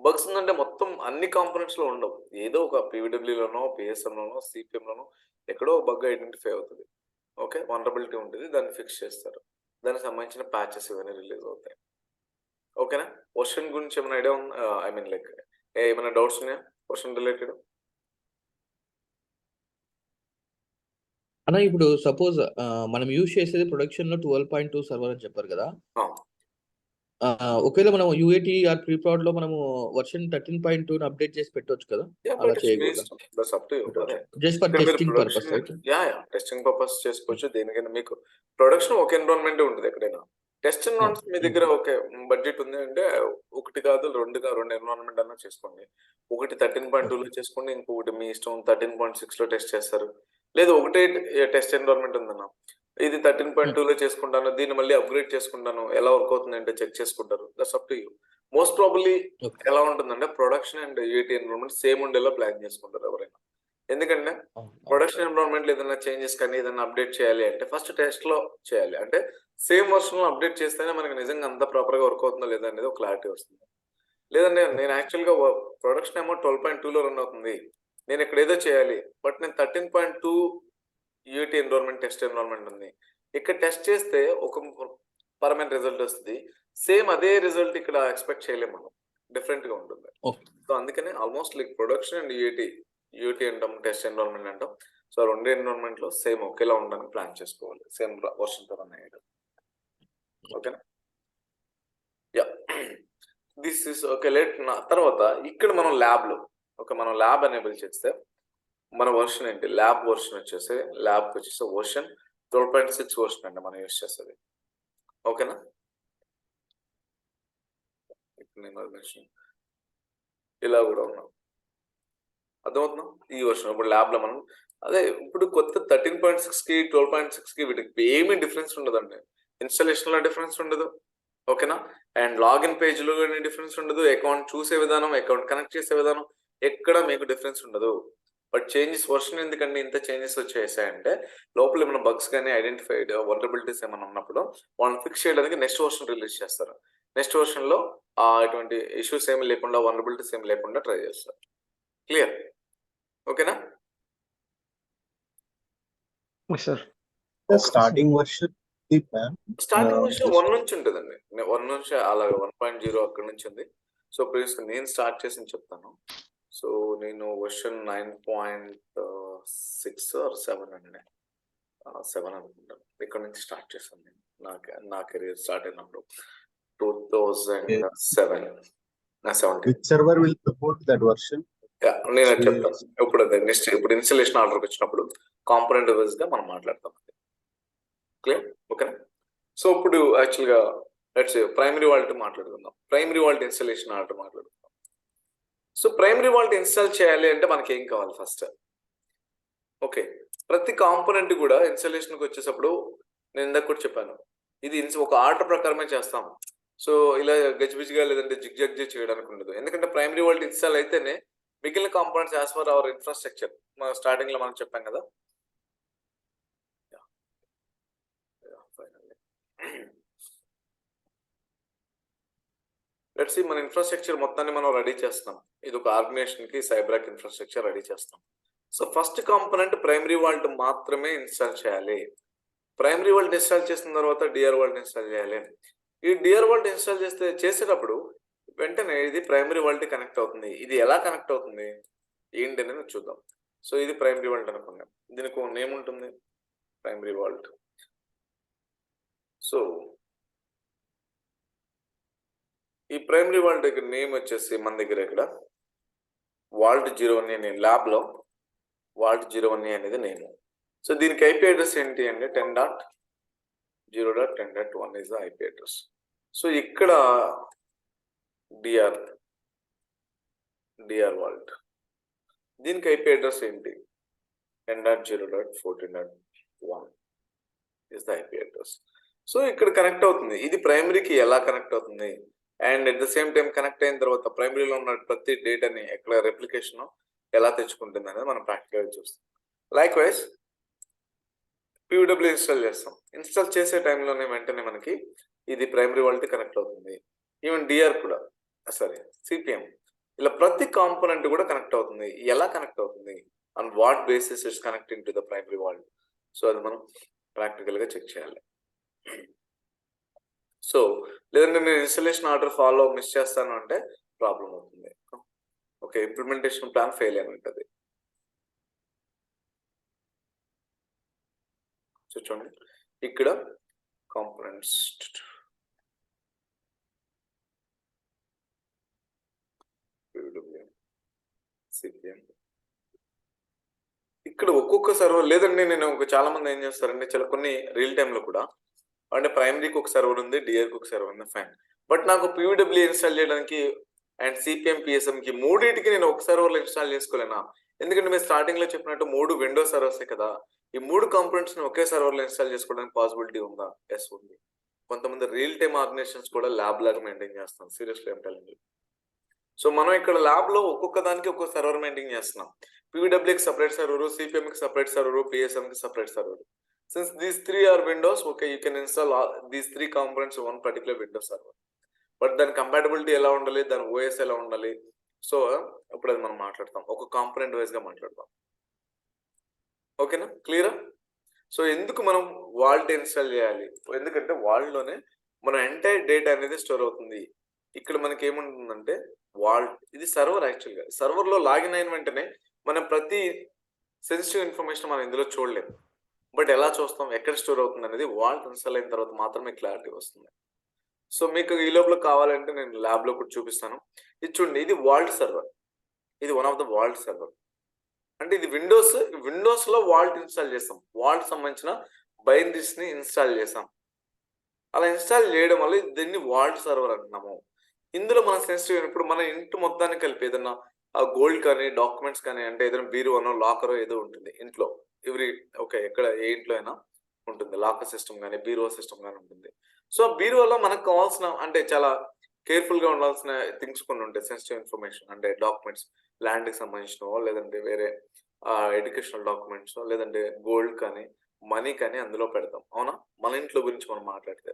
[SPEAKER 1] బగ్స్ ఉందంటే మొత్తం అన్ని కాంపోనెంట్స్ లో ఉండవు, ఏదో ఒక పీవీడబ్ల్యూలోనో, పిఎస్ఎంలోనో, సిపిఎంలోనో ఎక్కడో బగ్ ఐడెంటిఫై అవుతుంది. ఓకే వనరబిలిటీ ఉంటుంది, దాన్ని ఫిక్స్ చేస్తారు, దానికి సంబంధించిన ప్యాచెస్ ఇవన్నీ రిలీజ్ అవుతాయి. ఓకేనా? వర్షన్ గురించి ఏమైనా ఐడియా ఉంది? ఐ మీన్ లైక్ ఏమైనా డౌట్స్ ఉన్నాయా వర్షన్ రిలేటెడ్?
[SPEAKER 6] అన్న ఇప్పుడు సపోజ్ మనం యూజ్ చేసేది ప్రొడక్షన్ లో 12.2 సర్వర్ అని చెప్పారు కదా, ఒకవేళ మనం యూఏటీ ఆర్ ప్రీ ప్రొడ్ లో మనము వర్షన్ 13.2 అప్డేట్ చేసి పెట్టొచ్చు కదా, అలా చేయకూడదు just for testing purpose right?
[SPEAKER 1] Testing purpose చేసుకోవచ్చు. దేనికైనా మీకు ప్రొడక్షన్ ఒక ఎన్విరాన్మెంట్ ఉంటుంది ఎక్కడైనా. టెస్ట్ ఎన్విరాన్మెంట్ మీ దగ్గర ఓకే బడ్జెట్ ఉంది అంటే ఒకటి కాదు రెండు ఎన్విరాన్మెంట్ అన్నా చేసుకోండి. ఒకటి 13.2లో చేసుకోండి, ఇంకొకటి మీ ఇష్టం 13.6లో టెస్ట్ చేస్తారు. లేదు ఒకటే టెస్ట్ ఎన్విరాన్మెంట్ ఉందన్న, ఇది 13.2లో చేసుకుంటాను, దీన్ని మళ్ళీ అప్గ్రేడ్ చేసుకుంటాను, ఎలా వర్క్ అవుతుంది అంటే చెక్ చేసుకుంటారు. That's up to you. Most probably ఎలా ఉంటుందంటే production and UAT environment same ఉండేలా ప్లాన్ చేసుకుంటారు ఎవరైనా. ఎందుకంటే ప్రొడక్షన్ ఎన్విరాన్మెంట్ ఏదైనా చేంజెస్ కానీ ఏదైనా అప్డేట్ చేయాలి అంటే ఫస్ట్ టెస్ట్ లో చేయాలి. అంటే సేమ్ వర్షన్ లో అప్డేట్ చేస్తేనే మనకి నిజంగా అంత ప్రాపర్ గా వర్క్ అవుతుందో లేదా అనేది ఒక క్లారిటీ వస్తుంది. లేదంటే నేను యాక్చువల్ గా ప్రొడక్షన్ ఏమో 12.2లో రన్ అవుతుంది, నేను ఇక్కడ ఏదో చేయాలి, బట్ నేను 13.2 యూటీ ఎన్విరాన్మెంట్ టెస్ట్ ఎన్విరాన్మెంట్ ఉంది, ఇక్కడ టెస్ట్ చేస్తే ఒక పరమైన రిజల్ట్ వస్తుంది, సేమ్ అదే రిజల్ట్ ఇక్కడ ఎక్స్పెక్ట్ చేయలేము, మనం డిఫరెంట్ గా ఉంటుంది. సో అందుకనే almost like production and UT అంటాం, టెస్ట్ ఎన్విరాన్మెంట్ అంటాం. సో రెండు ఎన్విరాన్మెంట్ లో సేమ్ ఒకేలా ఉండడానికి ప్లాన్ చేసుకోవాలి, సేమ్ వర్షన్ తో రన్ అయ్యేది. ఓకేనా? Yeah this is okay. తర్వాత ఇక్కడ మనం ల్యాబ్ లో మనం ల్యాబ్ ఎనేబుల్ చేస్తే మన వర్షన్ ఏంటి, ల్యాబ్ వర్షన్ వచ్చేసి ల్యాబ్కి వచ్చేసి వర్షన్ 12.6 వర్షన్ అండి మనం యూస్ చేస్తుంది. ఓకేనా? ఇప్పుడు నేను ఇలా కూడా ఉన్నాం. అర్థమవుతుందా? ఈ వర్షన్ ఇప్పుడు ల్యాబ్ లో మనం అదే ఇప్పుడు కొత్త 13.6 కి 12.6 కి వీటికి ఏమీ డిఫరెన్స్ ఉండదండి. ఇన్స్టాలేషన్ లో డిఫరెన్స్ ఉండదు, ఓకేనా? అండ్ లాగిన్ పేజ్ లో డిఫరెన్స్ ఉండదు, అకౌంట్ చూసే విధానం, అకౌంట్ కనెక్ట్ చేసే విధానం ఎక్కడ మీకు డిఫరెన్స్ ఉండదు. బట్ చేంజెస్ వర్షన్ ఎందుకండి ఇంత చేంజెస్ వచ్చేసాయంటే లోపల ఏమైనా బగ్స్ కానీ ఐడెంటిఫైడ్ వల్నరబిలిటీస్ ఏమైనా ఉన్నప్పుడు వాళ్ళని ఫిక్స్ చేయడానికి నెక్స్ట్ వర్షన్ రిలీజ్ చేస్తారు. నెక్స్ట్ వర్షన్ లో ఇటువంటి ఇష్యూస్ ఏమి లేకుండా వల్నరబిలిటీస్ ఏమి లేకుండా ట్రై చేస్తారు. క్లియర్? ఓకేనా?
[SPEAKER 5] Sir
[SPEAKER 4] The starting version, the plan.
[SPEAKER 1] Starting నుంచి 1 నుంచి ఉంటుందండి. 1 నుంచి అలాగే 1.0 అక్కడ నుంచి ఉంది. సో ప్రీవియస్ నేను స్టార్ట్ చేసి చెప్తాను. సో నేను వర్షన్ 9.6 ఆర్ 7 అండి, 7 అనుకుంటాను. ఇక్కడ నుంచి స్టార్ట్ చేశాను నేను. నా కెరీర్ స్టార్ట్ అయినప్పుడు 2007.
[SPEAKER 4] Which server will support that version?
[SPEAKER 1] నేను చెప్తాను ఇప్పుడు. నెక్స్ట్ ఇప్పుడు ఇన్స్టాలేషన్ ఆర్డర్కి వచ్చినప్పుడు కాంపోనెంట్ వైజ్ గా మనం మాట్లాడతాం. క్లియర్? ఓకేనా? సో ఇప్పుడు యాక్చువల్గా లెట్స్ ప్రైమరీ వాల్ట్ మాట్లాడుకుందాం. ప్రైమరీ వాల్ట్ ఇన్స్టాలేషన్ ఆర్డర్ మాట్లాడుకుందాం. సో ప్రైమరీ వాల్ట్ ఇన్స్టాల్ చేయాలి అంటే మనకి ఏం కావాలి ఫస్ట్? ఓకే, ప్రతి కాంపోనెంట్ కూడా ఇన్స్టాలేషన్కి వచ్చేటప్పుడు నేను ఇందాక కూడా చెప్పాను, ఇది ఒక ఆర్డర్ ప్రకారమే చేస్తాం. సో ఇలా గజిబిజిగా లేదంటే జిగ్ చేయడానికి ఉండదు. ఎందుకంటే ప్రైమరీ వాల్ట్ ఇన్స్టాల్ అయితేనే మిగిలిన components as for hour infrastructure starting లో మనం చెప్పాం కదా. లెట్స్ సీ, మన ఇన్ఫ్రాస్ట్రక్చర్ మొత్తాన్ని మనం రెడీ చేస్తాం. ఇది ఒక ఆర్గనైజేషన్ కి సైబరాక్ ఇన్ఫ్రాస్ట్రక్చర్ రెడీ చేస్తాం. So first component primary vault మాత్రమే ఇన్స్టాల్ చేయాలి. ప్రైమరీ వాల్ట్ ఇన్స్టాల్ చేసిన తర్వాత డిఆర్ వాల్ట్ ఇన్స్టాల్ చేయాలి. ఈ డిఆర్ వాల్ట్ ఇన్స్టాల్ చేసేటప్పుడు వెంటనే ఇది ప్రైమరీ వాల్ట్ కనెక్ట్ అవుతుంది. ఇది ఎలా కనెక్ట్ అవుతుంది ఏంటి అనేది చూద్దాం. సో ఇది ప్రైమరీ వాల్ట్ అనుకున్నాం. దీనికి ఒక నేమ్ ఉంటుంది, ప్రైమరీ వాల్ట్. సో ఈ ప్రైమరీ వాల్ట్ దగ్గర నేమ్ వచ్చేసి మన దగ్గర ఇక్కడ వాల్ట్ 01 అనే ల్యాబ్ లో వాల్ట్ 01 అనేది నేమ్. సో దీనికి ఐపీ అడ్రస్ ఏంటి అంటే 10.0.10.1 is the IP address. So ఇక్కడ డిఆర్ వాల్ట్ దీనికి ఐపీ అడ్రస్ ఏంటి? 10.0.14.1 is the IP address. So ఇక్కడ కనెక్ట్ అవుతుంది. ఇది ప్రైమరీకి ఎలా కనెక్ట్ అవుతుంది and at the same time connect అయిన తర్వాత ప్రైమరీలో ఉన్న ప్రతి డేటాని ఎక్కడ రెప్లికేషన్ ఎలా తెచ్చుకుంటుంది అనేది మనం ప్రాక్టికల్గా చూస్తాం. లైక్ వైజ్ పీడబ్ల్యూ ఇన్స్టాల్ చేస్తాం. ఇన్స్టాల్ చేసే టైంలోనే వెంటనే మనకి ఇది ప్రైమరీ వాల్ట్ కనెక్ట్ అవుతుంది. ఈవెన్ డిఆర్ కూడా సిపిఎం ఇలా ప్రతి కాంపోనెంట్ కూడా కనెక్ట్ అవుతుంది. ఎలా కనెక్ట్ అవుతుంది, on what basis it's connecting to the primary vault. So అది మనం ప్రాక్టికల్ గా చెక్ చేయాలి. సో లేదంటే నేను ఇన్స్టాలేషన్ ఆర్డర్ ఫాలో మిస్ చేస్తాను అంటే ప్రాబ్లం అవుతుంది. ఓకే, ఇంప్లిమెంటేషన్ ప్లాన్ ఫెయిల్ అని ఉంటుంది. చూడండి ఇక్కడ కాంపోనెంట్స్ ఇక్కడ ఒక్కొక్క సర్వర్ లేదండి. నేను చాలా మంది ఏం చేస్తారంటే కొన్ని రియల్ టైమ్ లో కూడా అంటే ప్రైమరీకి ఒక సర్వర్ ఉంది, డిఆర్కి ఒక సర్వర్ ఉంది, ఫైన్. బట్ నాకు పీడబ్ల్యూ ఇన్స్టాల్ చేయడానికి అండ్ సిపిఎం పిఎస్ఎం కి మూడింటికి నేను ఒక సర్వర్లో ఇన్స్టాల్ చేసుకోలేనా? ఎందుకంటే మీరు స్టార్టింగ్ లో చెప్పినట్టు 3 విండోస్ సర్వర్సే కదా. ఈ 3 కాంపోనెంట్స్ ని ఒకే సర్వర్లో ఇన్స్టాల్ చేసుకోవడానికి పాసిబిలిటీ ఉందా? ఎస్ ఉంది. కొంతమంది రియల్ టైమ్ ఆర్గనైజేషన్స్ కూడా ల్యాబ్ లాగా మెయింటైన్ చేస్తాం. Seriously I'm telling you. So మనం ఇక్కడ ల్యాబ్ లో ఒక్కొక్క దానికి ఒక్కొక్క సర్వర్ మెయింటైన్ చేస్తున్నాం. పీడబ్ల్యూకి సపరేట్ సర్వర్, సిపిఎం కి సపరేట్ సర్వర్, పిఎస్ఎం కి separate server. Since these 3 are windows, okay, you can install these 3 components in one particular Windows server. But then compatibility ఎలా ఉండాలి, దాని OS ఎలా ఉండాలి, సో ఇప్పుడు అది మనం మాట్లాడతాం. ఒక కాంపోనెంట్ వైజ్ గా మాట్లాడతాం. ఓకేనా, క్లియరా? సో ఎందుకు మనం వాల్ట్ ఇన్స్టాల్ చేయాలి? ఎందుకంటే వాల్ట్ లోనే మన ఎంటైర్ డేటా అనేది స్టోర్ అవుతుంది. ఇక్కడ మనకి ఏముంటుందంటే వాల్ట్ ఇది సర్వర్. యాక్చువల్గా సర్వర్ లో లాగిన్ అయిన వెంటనే మనం ప్రతి సెన్సిటివ్ ఇన్ఫర్మేషన్ మనం ఇందులో చూడలేము. బట్ ఎలా చూస్తాం, ఎక్కడ స్టోర్ అవుతుంది అనేది వాల్ట్ ఇన్స్టాల్ అయిన తర్వాత మాత్రమే క్లారిటీ వస్తుంది. సో మీకు ఈ లోపల కావాలంటే నేను ల్యాబ్ లో కూడా చూపిస్తాను. ఇది చూడండి, ఇది వాల్ట్ సర్వర్. ఇది one of the vault server. అంటే ఇది విండోస్ లో వాల్ట్ ఇన్స్టాల్ చేస్తాం. వాల్ట్ సంబంధించిన బైనరీస్ ని ఇన్స్టాల్ చేసాం. అలా ఇన్స్టాల్ చేయడం వల్ల దీన్ని వాల్ట్ సర్వర్ అంటున్నాము. ఇందులో మన సెన్సిటివ్ ఇప్పుడు మన ఇంటి మొత్తాన్ని కలిపి ఏదన్నా ఆ గోల్డ్ కానీ డాక్యుమెంట్స్ కానీ అంటే ఏదైనా బీరువానో లాకరో ఏదో ఉంటుంది ఇంట్లో ఎక్కడ ఏ ఇంట్లో అయినా ఉంటుంది లాకర్ సిస్టమ్ కానీ బీరువా సిస్టమ్ కానీ ఉంటుంది. సో ఆ బీరువాలో మనకు కావాల్సిన అంటే చాలా కేర్ఫుల్ గా ఉండాల్సిన థింగ్స్ కొన్ని ఉంటాయి. సెన్సిటివ్ ఇన్ఫర్మేషన్ అంటే డాక్యుమెంట్స్, ల్యాండ్ కి సంబంధించినవో లేదంటే వేరే ఎడ్యుకేషనల్ డాక్యుమెంట్స్ లేదంటే గోల్డ్ కానీ మనీ కానీ అందులో పెడతాం. అవునా? మన ఇంట్లో గురించి మనం మాట్లాడితే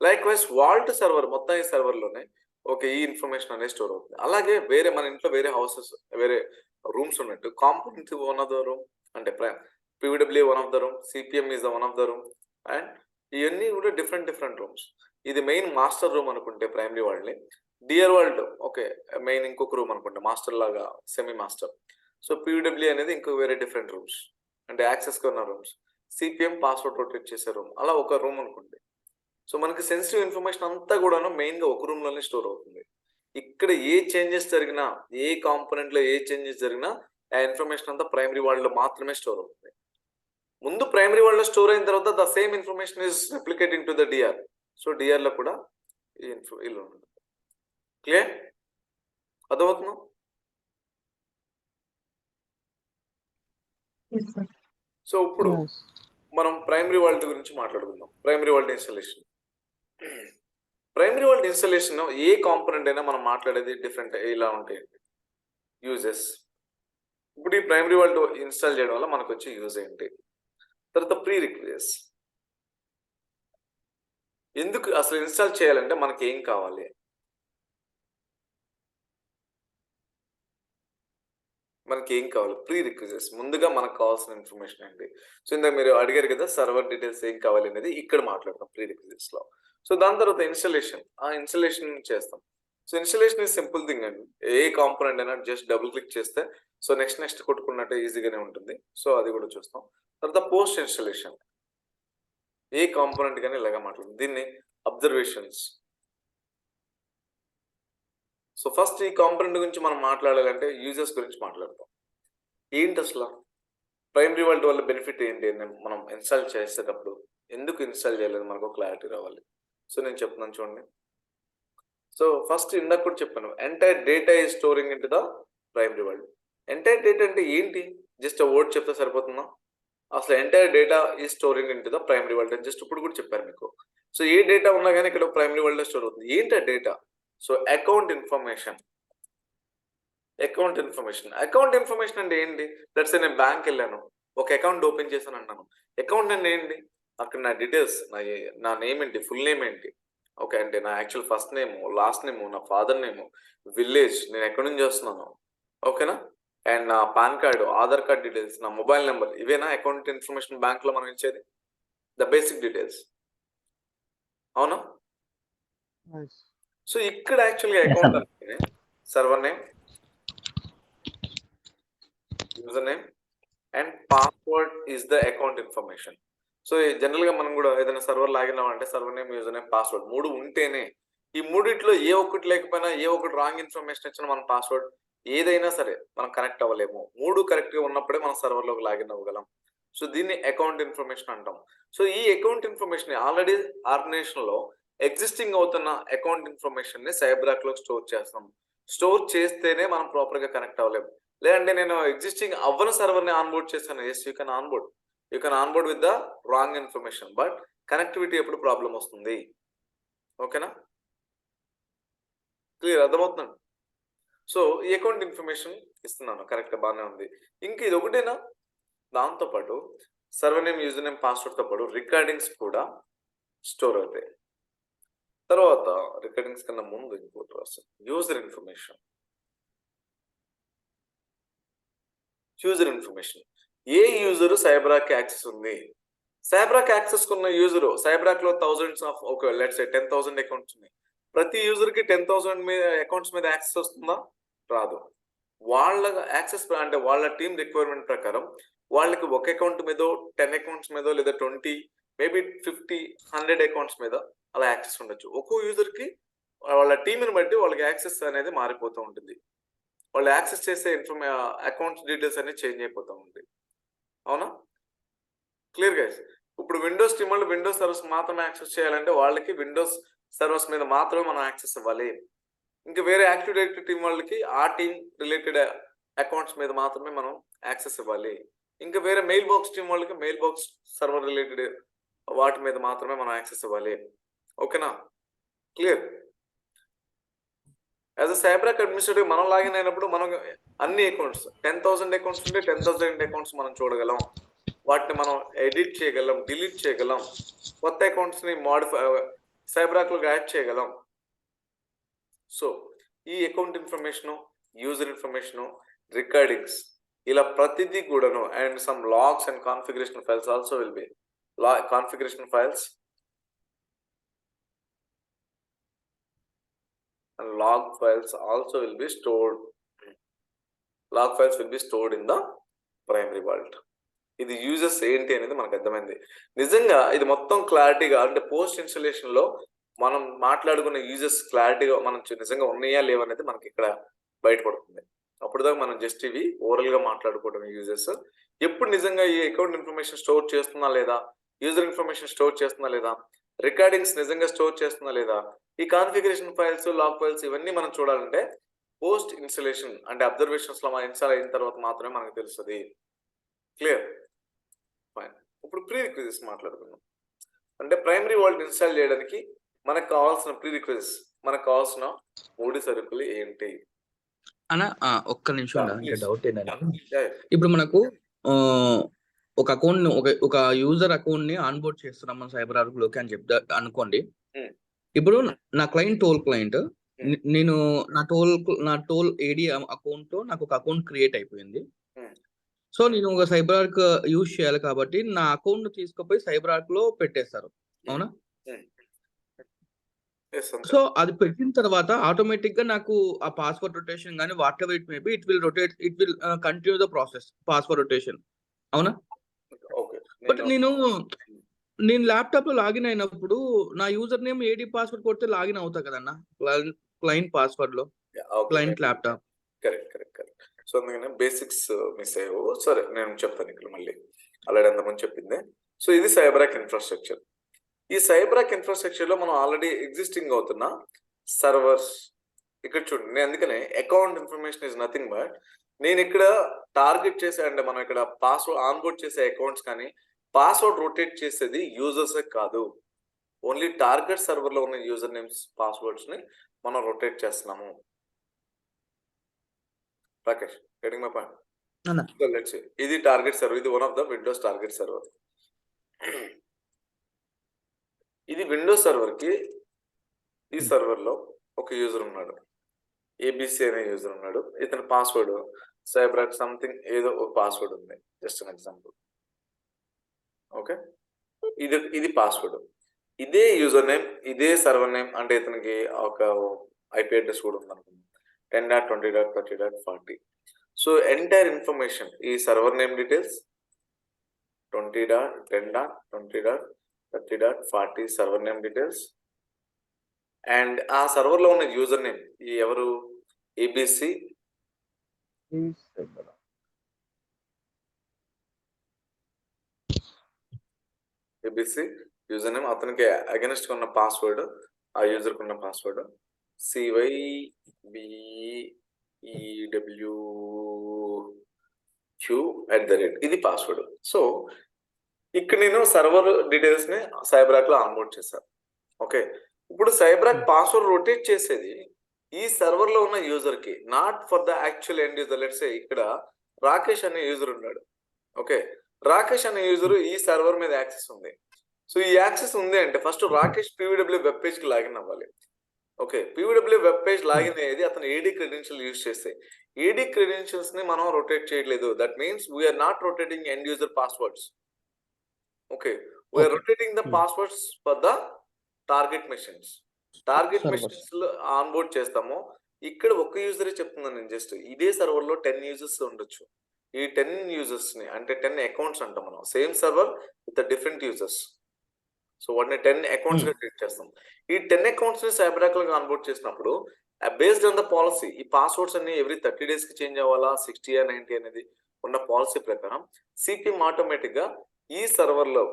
[SPEAKER 1] లైక్ వైజ్ వాల్ట్ సర్వర్ మొత్తం ఈ సర్వర్ లోనే ఈ ఇన్ఫర్మేషన్ అనేది స్టోర్ అవుతుంది. అలాగే మన ఇంట్లో వేరే హౌసెస్ వేరే రూమ్స్ ఉన్నట్టు component one of the room అంటే PWA one of the room, CPM is the one of the room and ఇవన్నీ కూడా డిఫరెంట్ రూమ్స్. ఇది మెయిన్ మాస్టర్ రూమ్ అనుకుంటే ప్రైమరీ వాళ్ళని, డియర్ వరల్డ్ మెయిన్ ఇంకొక రూమ్ అనుకుంటే మాస్టర్ లాగా సెమీ మాస్టర్. సో PWA అనేది ఇంకో వేరే డిఫరెంట్ రూమ్స్ అంటే యాక్సెస్ గా ఉన్న రూమ్స్, CPM పాస్వర్డ్ రొటేట్ చేసే రూమ్, అలా ఒక రూమ్ అనుకోండి. సో మనకి సెన్సిటివ్ ఇన్ఫర్మేషన్ అంతా కూడాను మెయిన్ గా ఒక రూమ్ లోనే స్టోర్ అవుతుంది. ఇక్కడ ఏ చేంజెస్ జరిగినా, ఏ కాంపోనెంట్ లో ఏ చేంజెస్ జరిగినా ఆ ఇన్ఫర్మేషన్ అంతా ప్రైమరీ వరల్డ్ లో మాత్రమే స్టోర్ అవుతుంది. ముందు ప్రైమరీ వరల్డ్ లో స్టోర్ అయిన తర్వాత the same information is replicating to the DR. So DR లో కూడా ఈ ఇల్లు ఉంటుంది. క్లియర్? అర్థమవుతుందా?
[SPEAKER 3] Yes, sir.
[SPEAKER 1] సో ఇప్పుడు మనం ప్రైమరీ వరల్డ్ గురించి మాట్లాడుకుందాం. Primary world installation. Primary world installation ఏ కాంపోనెంట్ అయినా మనం మాట్లాడేది డిఫరెంట్ ఇలా ఉంటాయండి యూజెస్. ఇప్పుడు ఈ ప్రైమరీ వరల్డ్ ఇన్స్టాల్ చేయడం వల్ల మనకు వచ్చే యూజ్ ఏంటి? తర్వాత ప్రీ రిక్విజిట్స్. ఎందుకు అసలు ఇన్స్టాల్ చేయాలంటే మనకి ఏం కావాలి? Pre requisites. ముందుగా మనకు కావాల్సిన ఇన్ఫర్మేషన్ ఏంటి? సో ఇందాక మీరు అడిగారు కదా సర్వర్ డీటెయిల్స్ ఏం కావాలి అనేది, ఇక్కడ మాట్లాడతాం ప్రీ రిక్విజిట్స్ లో. సో దాని తర్వాత ఇన్స్టాలేషన్. ఆ ఇన్స్టాలేషన్ చేస్తాం. So installation is simple thing అండి. ఏ కాంపోనెంట్ అయినా జస్ట్ డబుల్ క్లిక్ చేస్తే సో నెక్స్ట్ కొట్టుకున్నట్టే ఈజీగానే ఉంటుంది. సో అది కూడా చూస్తాం. తర్వాత పోస్ట్ ఇన్స్టాలేషన్. ఏ కాంపోనెంట్ కానీ ఇలాగా మాట్లాడుతుంది. దీన్ని అబ్జర్వేషన్స్. సో ఫస్ట్ ఈ కాంపోనెంట్ గురించి మనం మాట్లాడాలంటే యూజర్స్ గురించి మాట్లాడతాం. ఏంటి అసలు ప్రైమరీ వరల్డ్ వల్ల బెనిఫిట్ ఏంటి అని మనం ఇన్స్టాల్ చేసేటప్పుడు ఎందుకు ఇన్స్టాల్ చేయలేదు మనకు క్లారిటీ రావాలి. సో నేను చెప్తున్నాను చూడండి. సో ఫస్ట్ ఇందాక కూడా చెప్పాను, entire data is storing in to the primary world. Entire data అంటే ఏంటి? జస్ట్ వర్డ్ చెప్తే సరిపోతుందా? అసలు entire data is storing in to the primary world అని జస్ట్ ఇప్పుడు కూడా చెప్పారు మీకు. సో ఏ డేటా ఉన్నా కానీ ఇక్కడ ప్రైమరీ వరల్డ్ లో స్టోర్ అవుతుంది. ఏంటి ఆ డేటా? సో అకౌంట్ ఇన్ఫర్మేషన్ అంటే ఏంటి? దట్స్ నేను బ్యాంక్ వెళ్ళాను, ఒక అకౌంట్ ఓపెన్ చేశాను అన్నాను. అకౌంట్ అంటే ఏంటి? అక్కడ నా డీటెయిల్స్, నా నేమ్ ఏంటి, ఫుల్ నేమ్ ఏంటి, అంటే నా actual first name, last name, నా ఫాదర్ నేమ్, విలేజ్, నేను ఎక్కడి నుంచి వస్తున్నాను, ఓకేనా, అండ్ నా pan card, Aadhaar card details, నా మొబైల్ నెంబర్, ఇవేనా అకౌంట్ ఇన్ఫర్మేషన్ బ్యాంక్ లో మనం ఇచ్చేది? The basic details. అవునా? సో ఇక్కడ యాక్చువల్గా అకౌంట్ అంటే server name, user name and password is the account information. So general గా మనం కూడా ఏదైనా సర్వర్ లాగినాం అంటే server name, user name, password 3 ఉంటేనే, ఈ మూడిట్లో ఏ ఒక్కటి లేకపోయినా, ఏ ఒక్కటి రాంగ్ ఇన్ఫర్మేషన్ ఇచ్చినా మన పాస్వర్డ్ ఏదైనా సరే మనం కనెక్ట్ అవ్వలేము. 3 కరెక్ట్ గా ఉన్నప్పుడే మనం సర్వర్ లోకి లాగిన్ అవ్వగలం. సో దీన్ని అకౌంట్ ఇన్ఫర్మేషన్ అంటాం. సో ఈ అకౌంట్ ఇన్ఫర్మేషన్ ఆల్రెడీ ఆర్గనైజేషన్ లో ఎగ్జిస్టింగ్ అవుతున్న అకౌంట్ ఇన్ఫర్మేషన్ ని సైబరాక్ లో స్టోర్ చేస్తాం. స్టోర్ చేస్తేనే మనం ప్రాపర్ గా కనెక్ట్ అవ్వలేము. లేదంటే నేను ఎగ్జిస్టింగ్ అవ్వని సర్వర్ ని ఆన్బోర్డ్ చేశాను. Yes, you can onboard with the wrong information, but connectivity ఎప్పుడు ప్రాబ్లం వస్తుంది. ఓకేనా? క్లియర్? అర్థమవుతుందండి? సో ఈ అకౌంట్ ఇన్ఫర్మేషన్ ఇస్తున్నాను, కరెక్ట్, బాగానే ఉంది. ఇంకా ఇది ఒకటేనా? దాంతో పాటు server name, user name, password తో పాటు రికార్డింగ్స్ కూడా స్టోర్ అవుతాయి. తర్వాత రికార్డింగ్స్ కన్నా ముందు ఇంకోటి రాస్తాం, యూజర్ ఇన్ఫర్మేషన్. ఏ యూజర్ సైబరాక్ యాక్సెస్ ఉంది? సైబరాక్ యాక్సెస్ ఉన్న యూజర్, సైబరాక్ లో thousands of let's say 10,000 accounts ఉన్నాయి. ప్రతి యూజర్ కి 10,000 అకౌంట్స్ మీద యాక్సెస్ వస్తుందా? రాదు. వాళ్ళ యాక్సెస్ అంటే వాళ్ళ టీమ్ రిక్వైర్మెంట్ ప్రకారం వాళ్ళకి ఒక అకౌంట్ మీద 10 అకౌంట్స్ మీద లేదా 20, మేబీ 50, 100 అకౌంట్స్ మీద అలా యాక్సెస్ ఉండొచ్చు. ఒక్కో యూజర్ కి వాళ్ళ టీంని బట్టి వాళ్ళకి యాక్సెస్ అనేది మారిపోతూ ఉంటుంది. వాళ్ళు యాక్సెస్ చేసే అకౌంట్స్ డీటెయిల్స్ అనేది చేంజ్ అయిపోతూ ఉంటాయి. అవునా? Clear guys? ఇప్పుడు విండోస్ టీమ్ వాళ్ళు విండోస్ సర్వర్స్ మాత్రమే యాక్సెస్ చేయాలంటే వాళ్ళకి విండోస్ సర్వర్స్ మీద మాత్రమే మనం యాక్సెస్ ఇవ్వాలి. ఇంకా వేరే యాక్టివ్ డైరెక్టరీ టీం వాళ్ళకి ఆ టీం రిలేటెడ్ అకౌంట్స్ మీద మాత్రమే మనం యాక్సెస్ ఇవ్వాలి. ఇంకా వేరే మెయిల్ బాక్స్ టీం వాళ్ళకి మెయిల్ బాక్స్ సర్వర్ రిలేటెడ్ వాటి మీద మాత్రమే మనం యాక్సెస్ ఇవ్వాలి. ఓకేనా, క్లియర్? యాజ్ అ సైబరాక్ అడ్మినిస్ట్రేటివ్ మనం లాగిన్ అయినప్పుడు మనం అన్ని అకౌంట్స్ 10,000 అకౌంట్స్ ఉంటే 10,000 అకౌంట్స్ మనం చూడగలం, వాటిని మనం ఎడిట్ చేయగలం, డిలీట్ చేయగలం, కొత్త అకౌంట్స్ ని మాడిఫై సైబరాక్ లో యాడ్ చేయగలం. సో ఈ account information, user information, recordings ఇలా ప్రతిదీ కూడాను and some logs and configuration files also will be configuration files and log files also will be stored. Log files will be stored in the primary vault. ఇది uses ఏంటి అనేది మనకు అర్థమైంది. నిజంగా ఇది మొత్తం క్లారిటీగా అంటే పోస్ట్ ఇన్స్టాలేషన్ లో మనం మాట్లాడుకున్న యూజెస్ క్లారిటీగా మనం నిజంగా ఉన్నాయా లేవనేది మనకి ఇక్కడ బయటపడుతుంది. అప్పుడు దాకా మనం జస్ట్ ఇవి ఓవరాల్ గా మాట్లాడుకోవడం యూజెస్. ఎప్పుడు నిజంగా ఈ అకౌంట్ ఇన్ఫర్మేషన్ స్టోర్ చేస్తున్నా లేదా, యూజర్ ఇన్ఫర్మేషన్ స్టోర్ చేస్తున్నా లేదా, రికార్డింగ్స్ నిజంగా స్టోర్ చేస్తున్నా లేదా, ఈ కాన్ఫిగరేషన్ ఫైల్స్, లాగ్ ఫైల్స్ ఇవన్నీ మనం చూడాలంటే పోస్ట్ ఇన్స్టాలేషన్ అంటే అబ్జర్వేషన్స్ లో మనం ఇన్స్టాల్ అయిన తర్వాత మాత్రమే మనకు తెలుస్తుంది. క్లియర్? ఫైన్. ఇప్పుడు ప్రీ రిక్విజిట్స్ మాట్లాడుకుందాం. అంటే ప్రైమరీ వాల్ట్ ఇన్స్టాల్ చేయడానికి మనకు కావాల్సిన ప్రీ రిక్విజిట్స్, మనకు కావాల్సిన మూడు సరుకులు ఏంటి
[SPEAKER 6] అన్న? ఒక్క నిమిషం
[SPEAKER 1] Yeah,
[SPEAKER 6] అన్న, ఇంకా
[SPEAKER 1] please.
[SPEAKER 6] డౌట్ ఏంటంటే
[SPEAKER 1] Yeah, yeah.
[SPEAKER 6] ఇప్పుడు మనకు ఒక అకౌంట్ ఒక యూజర్ అకౌంట్ ని ఆన్బోర్డ్ చేస్తున్నాం మన సైబర్ ఆర్క్ లోకి అని చెప్తా అనుకోండి. ఇప్పుడు నా క్లయింట్ టోల్ క్లయింట్, నేను నా టోల్ ఏడి అకౌంట్ తో నాకు ఒక అకౌంట్ క్రియేట్ అయిపోయింది. సో నేను ఒక సైబర్ ఆర్క్ యూజ్ చేయాలి కాబట్టి నా అకౌంట్ తీసుకుపోయి సైబర్ ఆర్క్ లో పెట్టేస్తారు, అవునా?
[SPEAKER 1] Yes, అంతే.
[SPEAKER 6] సో అది పెట్టిన తర్వాత ఆటోమేటిక్ గా నాకు ఆ పాస్వర్డ్ రొటేషన్ కానీ what ever it may be it will rotate, it will continue the process password rotation, అవునా?
[SPEAKER 1] Okay.
[SPEAKER 6] బట్ నేను ల్యాప్టాప్ లో లాగిన్ అయినప్పుడు నా యూజర్ నేమ్ ఏడి పాస్వర్డ్ కొడితే లాగిన్ అవుతా కదన్నా క్లయింట్ పాస్వర్డ్ లో,
[SPEAKER 1] Yeah, okay.
[SPEAKER 6] Client laptop.
[SPEAKER 1] Correct. So అందుకనే బేసిక్స్ మిస్ అయ్యావు. సరే నేను చెప్తాను ఇక్కడ మళ్ళీ, ఆల్రెడీ అంతకుముందు చెప్పింది. సో ఇది సైబరాక్ ఇన్ఫ్రాస్ట్రక్చర్. ఈ సైబరాక్ ఇన్ఫ్రాస్ట్రక్చర్ లో మనం ఆల్రెడీ ఎగ్జిస్టింగ్ అవుతున్న సర్వర్స్ ఇక్కడ చూడండి. నేను అందుకనే account information is nothing but నేను ఇక్కడ టార్గెట్ చేసే అంటే మనం ఇక్కడ పాస్వర్డ్ ఆన్బోర్డ్ చేసే అకౌంట్స్ కానీ పాస్వర్డ్ రొటేట్ చేసేది యూజర్స్ కాదు, ఓన్లీ టార్గెట్ సర్వర్ లో ఉన్న యూజర్ నేమ్స్ పాస్వర్డ్స్ ని మనం రొటేట్ చేస్తున్నాము. Rakesh, getting my point?
[SPEAKER 6] అన్న
[SPEAKER 1] So let's say ఇది టార్గెట్ సర్వర్, ఇది one of the Windows target server. ఇది విండోస్ సర్వర్ కి ఈ సర్వర్ లో ఒక యూజర్ ఉన్నాడు, ఏబిసి అనే యూజర్ ఉన్నాడు. ఇతని పాస్వర్డ్ సైబరాక్ సంథింగ్ ఏదో ఒక పాస్వర్డ్ ఉంది, జస్ట్ అన్ ఎగ్జాంపుల్. ఓకే, ఇది పాస్వర్డ్, ఇదే యూజర్ నేమ్, ఇదే సర్వర్ నేమ్. అంటే ఇతనికి ఒక ఐపీ అడ్రస్ కూడా ఉంది అనుకుందాం, 10.20.30.40. సో ఎంటైర్ ఇన్ఫర్మేషన్ ఈ server name details 20.10.20.30.40 server name details and ఆ సర్వర్ లో ఉన్న యూజర్ నేమ్ ఈ ఎవరు ఏబిసి యూజర్ నేమ్, అతనికి అగెన్స్ట్ ఉన్న పాస్వర్డ్, ఆ యూజర్ కున్న పాస్వర్డ్ CYBEWQ@, ఇది పాస్వర్డ్. సో ఇక్కడ నేను సర్వర్ డీటెయిల్స్ ని సైబరాక్ లో ఆన్బోర్డ్ చేశాను. ఓకే, ఇప్పుడు సైబరాక్ పాస్వర్డ్ రొటేట్ చేసేది ఈ సర్వర్ లో ఉన్న యూజర్ కి, not for the actual end user. Let's say ఇక్కడ రాకేష్ అనే యూజర్ ఉన్నాడు. ఓకే, రాకేష్ అనే యూజర్ ఈ సర్వర్ మీద యాక్సెస్ ఉంది. సో ఈ యాక్సెస్ ఉంది అంటే first Rakesh PWA web page కి లాగిన్ అవ్వాలి. Okay, PWA web page login అయ్యేది అతను ఏడీ క్రెడెన్షియల్ యూజ్ చేస్తే. ఏడీ క్రెడెన్షియల్స్ ని మనం రొటేట్ చేయట్లేదు. That means we're not rotating end user passwords. Okay, we're rotating the passwords for the target machines. Target machines లో onboard చేస్తాము. ఇక్కడ ఒక యూజరే చెప్తున్నాను నేను, జస్ట్ ఇదే సర్వర్ లో 10 యూజర్స్ ఉండొచ్చు. ఈ 10 యూజర్స్ ని అంటే 10 అకౌంట్స్ అంటాం మనం, same server with different users. So వాటిని 10 అకౌంట్స్ గా ట్రీట్ చేస్తాం. ఈ 10 అకౌంట్స్ ని సైబరాక్ లో ఆన్బోర్డ్ చేసినప్పుడు బేస్డ్ ఆన్ ద పాలసీ ఈ పాస్వర్డ్స్ అన్ని ఎవ్రీ 30 days కి చేంజ్ అవ్వాలా, 60 or 90 అనేది ఉన్న పాలసీ ప్రకారం సిపిఎం ఆటోమేటిక్ గా ఈ సర్వర్ లో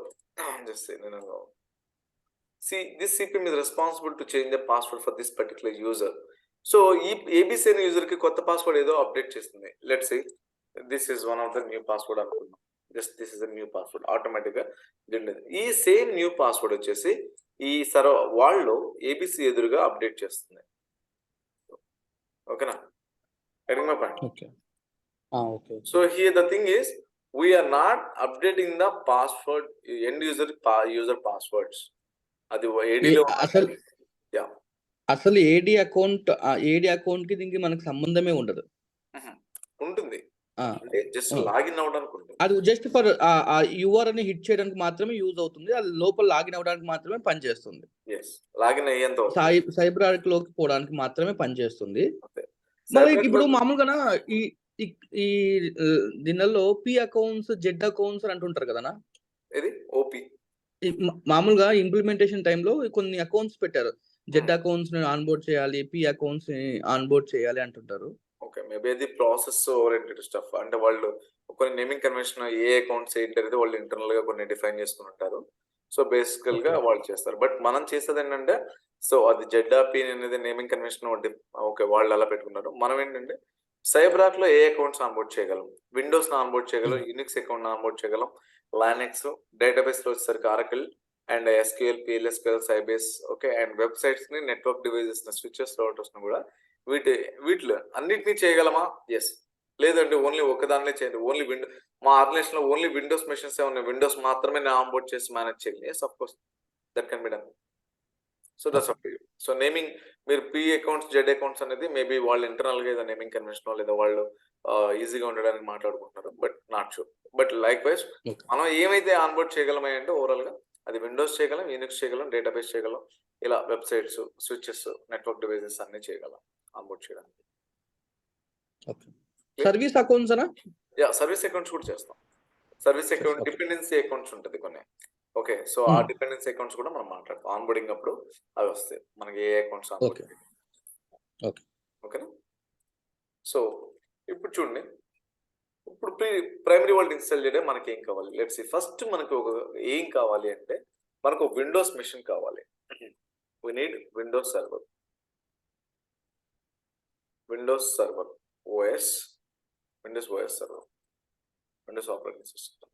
[SPEAKER 1] this CPM is responsible to change the password for this particular user. So ఈ ఏబిసి అనే యూజర్ కి కొత్త పాస్వర్డ్ ఏదో అప్డేట్ చేస్తుంది. Let's say this is one of the new password అనుకుందాం. Just this is the new password automatic గా generate. ఈ same new password వచ్చేసి ఈ వాళ్ళు ఏబిసి ఎదురుగా అప్డేట్ చేస్తుంది. ఓకేనా? Getting my point?
[SPEAKER 6] Okay.
[SPEAKER 1] So here the thing is we are not updating the password end user passwords. అది ఏడీలో
[SPEAKER 6] అసలు
[SPEAKER 1] యా
[SPEAKER 6] అసలు ఏడి అకౌంట్ కి దీనికి మనకు సంబంధమే ఉండదు.
[SPEAKER 1] ఉంటుంది.
[SPEAKER 6] ఆ,
[SPEAKER 1] అంటే జస్ట్
[SPEAKER 6] ఆ.
[SPEAKER 1] లాగిన్ అవ్వడానికి ఉంటుంది.
[SPEAKER 6] అది జస్ట్ ఫర్ యూఆర్ అని హిట్ చేయడానికి మాత్రమే యూజ్ అవుతుంది. అది లోపల లాగిన్ అవ్వడానికి మాత్రమే పనిచేస్తుంది.
[SPEAKER 1] ఎస్ లాగిన్ అయ్యేంత వరకు.
[SPEAKER 6] సైబర్ ఆర్క్ లోకి పోవడానికి మాత్రమే పనిచేస్తుంది.
[SPEAKER 1] అంతే.
[SPEAKER 6] మరి
[SPEAKER 1] Cyber
[SPEAKER 6] ఇప్పుడు
[SPEAKER 1] Ark లో-
[SPEAKER 6] మామూలుగా ఈ దీనిలో పి అకౌంట్స్ జెడ్ అకౌంట్స్ అని అంటుంటారు కదనా.
[SPEAKER 1] ఇది ఓపీ
[SPEAKER 6] మామూలుగా ఇంప్లిమెంటేషన్ టైంలో కొన్ని అకౌంట్స్ పెట్టారు. జెడ్ అకౌంట్స్ ని ఆన్బోర్డ్ చేయాలి, పి అకౌంట్స్ ని ఆన్బోర్డ్ చేయాలి అంటుంటారు.
[SPEAKER 1] ఓకే మేబీ అది ప్రాసెస్ ఓరియంటెడ్ స్టఫ్. అంటే వాళ్ళు కొన్ని నేమింగ్ కన్వెన్షన్ ఏ అకౌంట్స్ ఏంటి అనేది వాళ్ళు ఇంటర్నల్ గా కొన్ని డిఫైన్ చేసుకుని ఉంటారు. సో బేసికల్ గా
[SPEAKER 6] Okay.
[SPEAKER 1] వాళ్ళు చేస్తారు. బట్ మనం చేసేది ఏంటంటే సో అది జెడ్ఆర్పి అనేది నేమింగ్ కన్వెన్షన్ ఓకే వాళ్ళు అలా పెట్టుకున్నారు. మనం ఏంటంటే సైబర్ ఆర్క్ లో ఏ అకౌంట్స్ ఆన్బోర్డ్ చేయగలం, విండోస్ ఆన్బోర్డ్ చేయగలం, యూనిక్స్ అకౌంట్ ఆన్బోర్డ్ చేయగలం, లైనక్స్ డేటాబేస్ లో వచ్చేసరికి Oracle and SQL, PLSQL, Sybase, okay, and websites ని, నెట్వర్క్ డివైజెస్ ని, స్విచెస్, రౌటర్స్ ని కూడా వీటిలో అన్నిటినీ చేయగలమా? ఎస్. లేదంటే ఓన్లీ ఒకదాన్నే చేయండి. ఓన్లీ మా ఆర్గనైజేషన్ లో ఓన్లీ విండోస్ మెషిన్స్ ఉన్నాయి, విండోస్ మాత్రమే నేను ఆన్బోర్డ్ చేసి మేనేజ్ చేయాలి. Yes of course that can be done. So that's up to you. So naming మీరు పి అకౌంట్స్ జెడ్ అకౌంట్స్ అనేది మేబీ వాళ్ళు ఇంటర్నల్ గా ఏదో నేమింగ్ కన్వెన్షన్ లేదా వాళ్ళు ఈజీగా ఉండడానికి మాట్లాడుకుంటున్నారు. But not sure. But like wise
[SPEAKER 6] Okay.
[SPEAKER 1] మనం ఏమైతే ఆన్బోర్డ్ చేయగలమే అంటే ఓవరాల్ గా అది విండోస్ చేయగలం, యూనిక్స్ చేయగలం, డేటాబేస్ చేయగలం, ఇలా వెబ్సైట్స్, స్విచెస్, నెట్వర్క్ డివైజెస్ అన్ని చేయగలం ఆన్బోర్డ్ చేయడానికి.
[SPEAKER 6] సర్వీస్ అకౌంట్స్ అనా?
[SPEAKER 1] యా సర్వీస్ అకౌంట్స్ కూడా చేస్తాం. Service account,
[SPEAKER 6] Okay.
[SPEAKER 1] Dependency accounts ఉంటుంది కొన్ని. ఓకే, సో ఆ డిపెండెన్సీ అకౌంట్స్ కూడా మనం మాట్లాడతాం. ఆన్బోర్డింగ్ అప్పుడు అవి వస్తాయి మనకి ఏ అకౌంట్స్ ఆన్బోర్డ్.
[SPEAKER 6] Okay. Okay.
[SPEAKER 1] ఓకేనా? సో ఇప్పుడు చూడండి, ఇప్పుడు ప్రైమరీ వరల్డ్ ఇన్స్టాల్ చేయడం మనకి ఏం కావాలి? లెట్స్ సీ ఫస్ట్ మనకు ఒక ఏం కావాలి అంటే మనకు విండోస్ మెషిన్ కావాలి. We need Windows server, Windows server OS, Windows OS server, Windows operating system.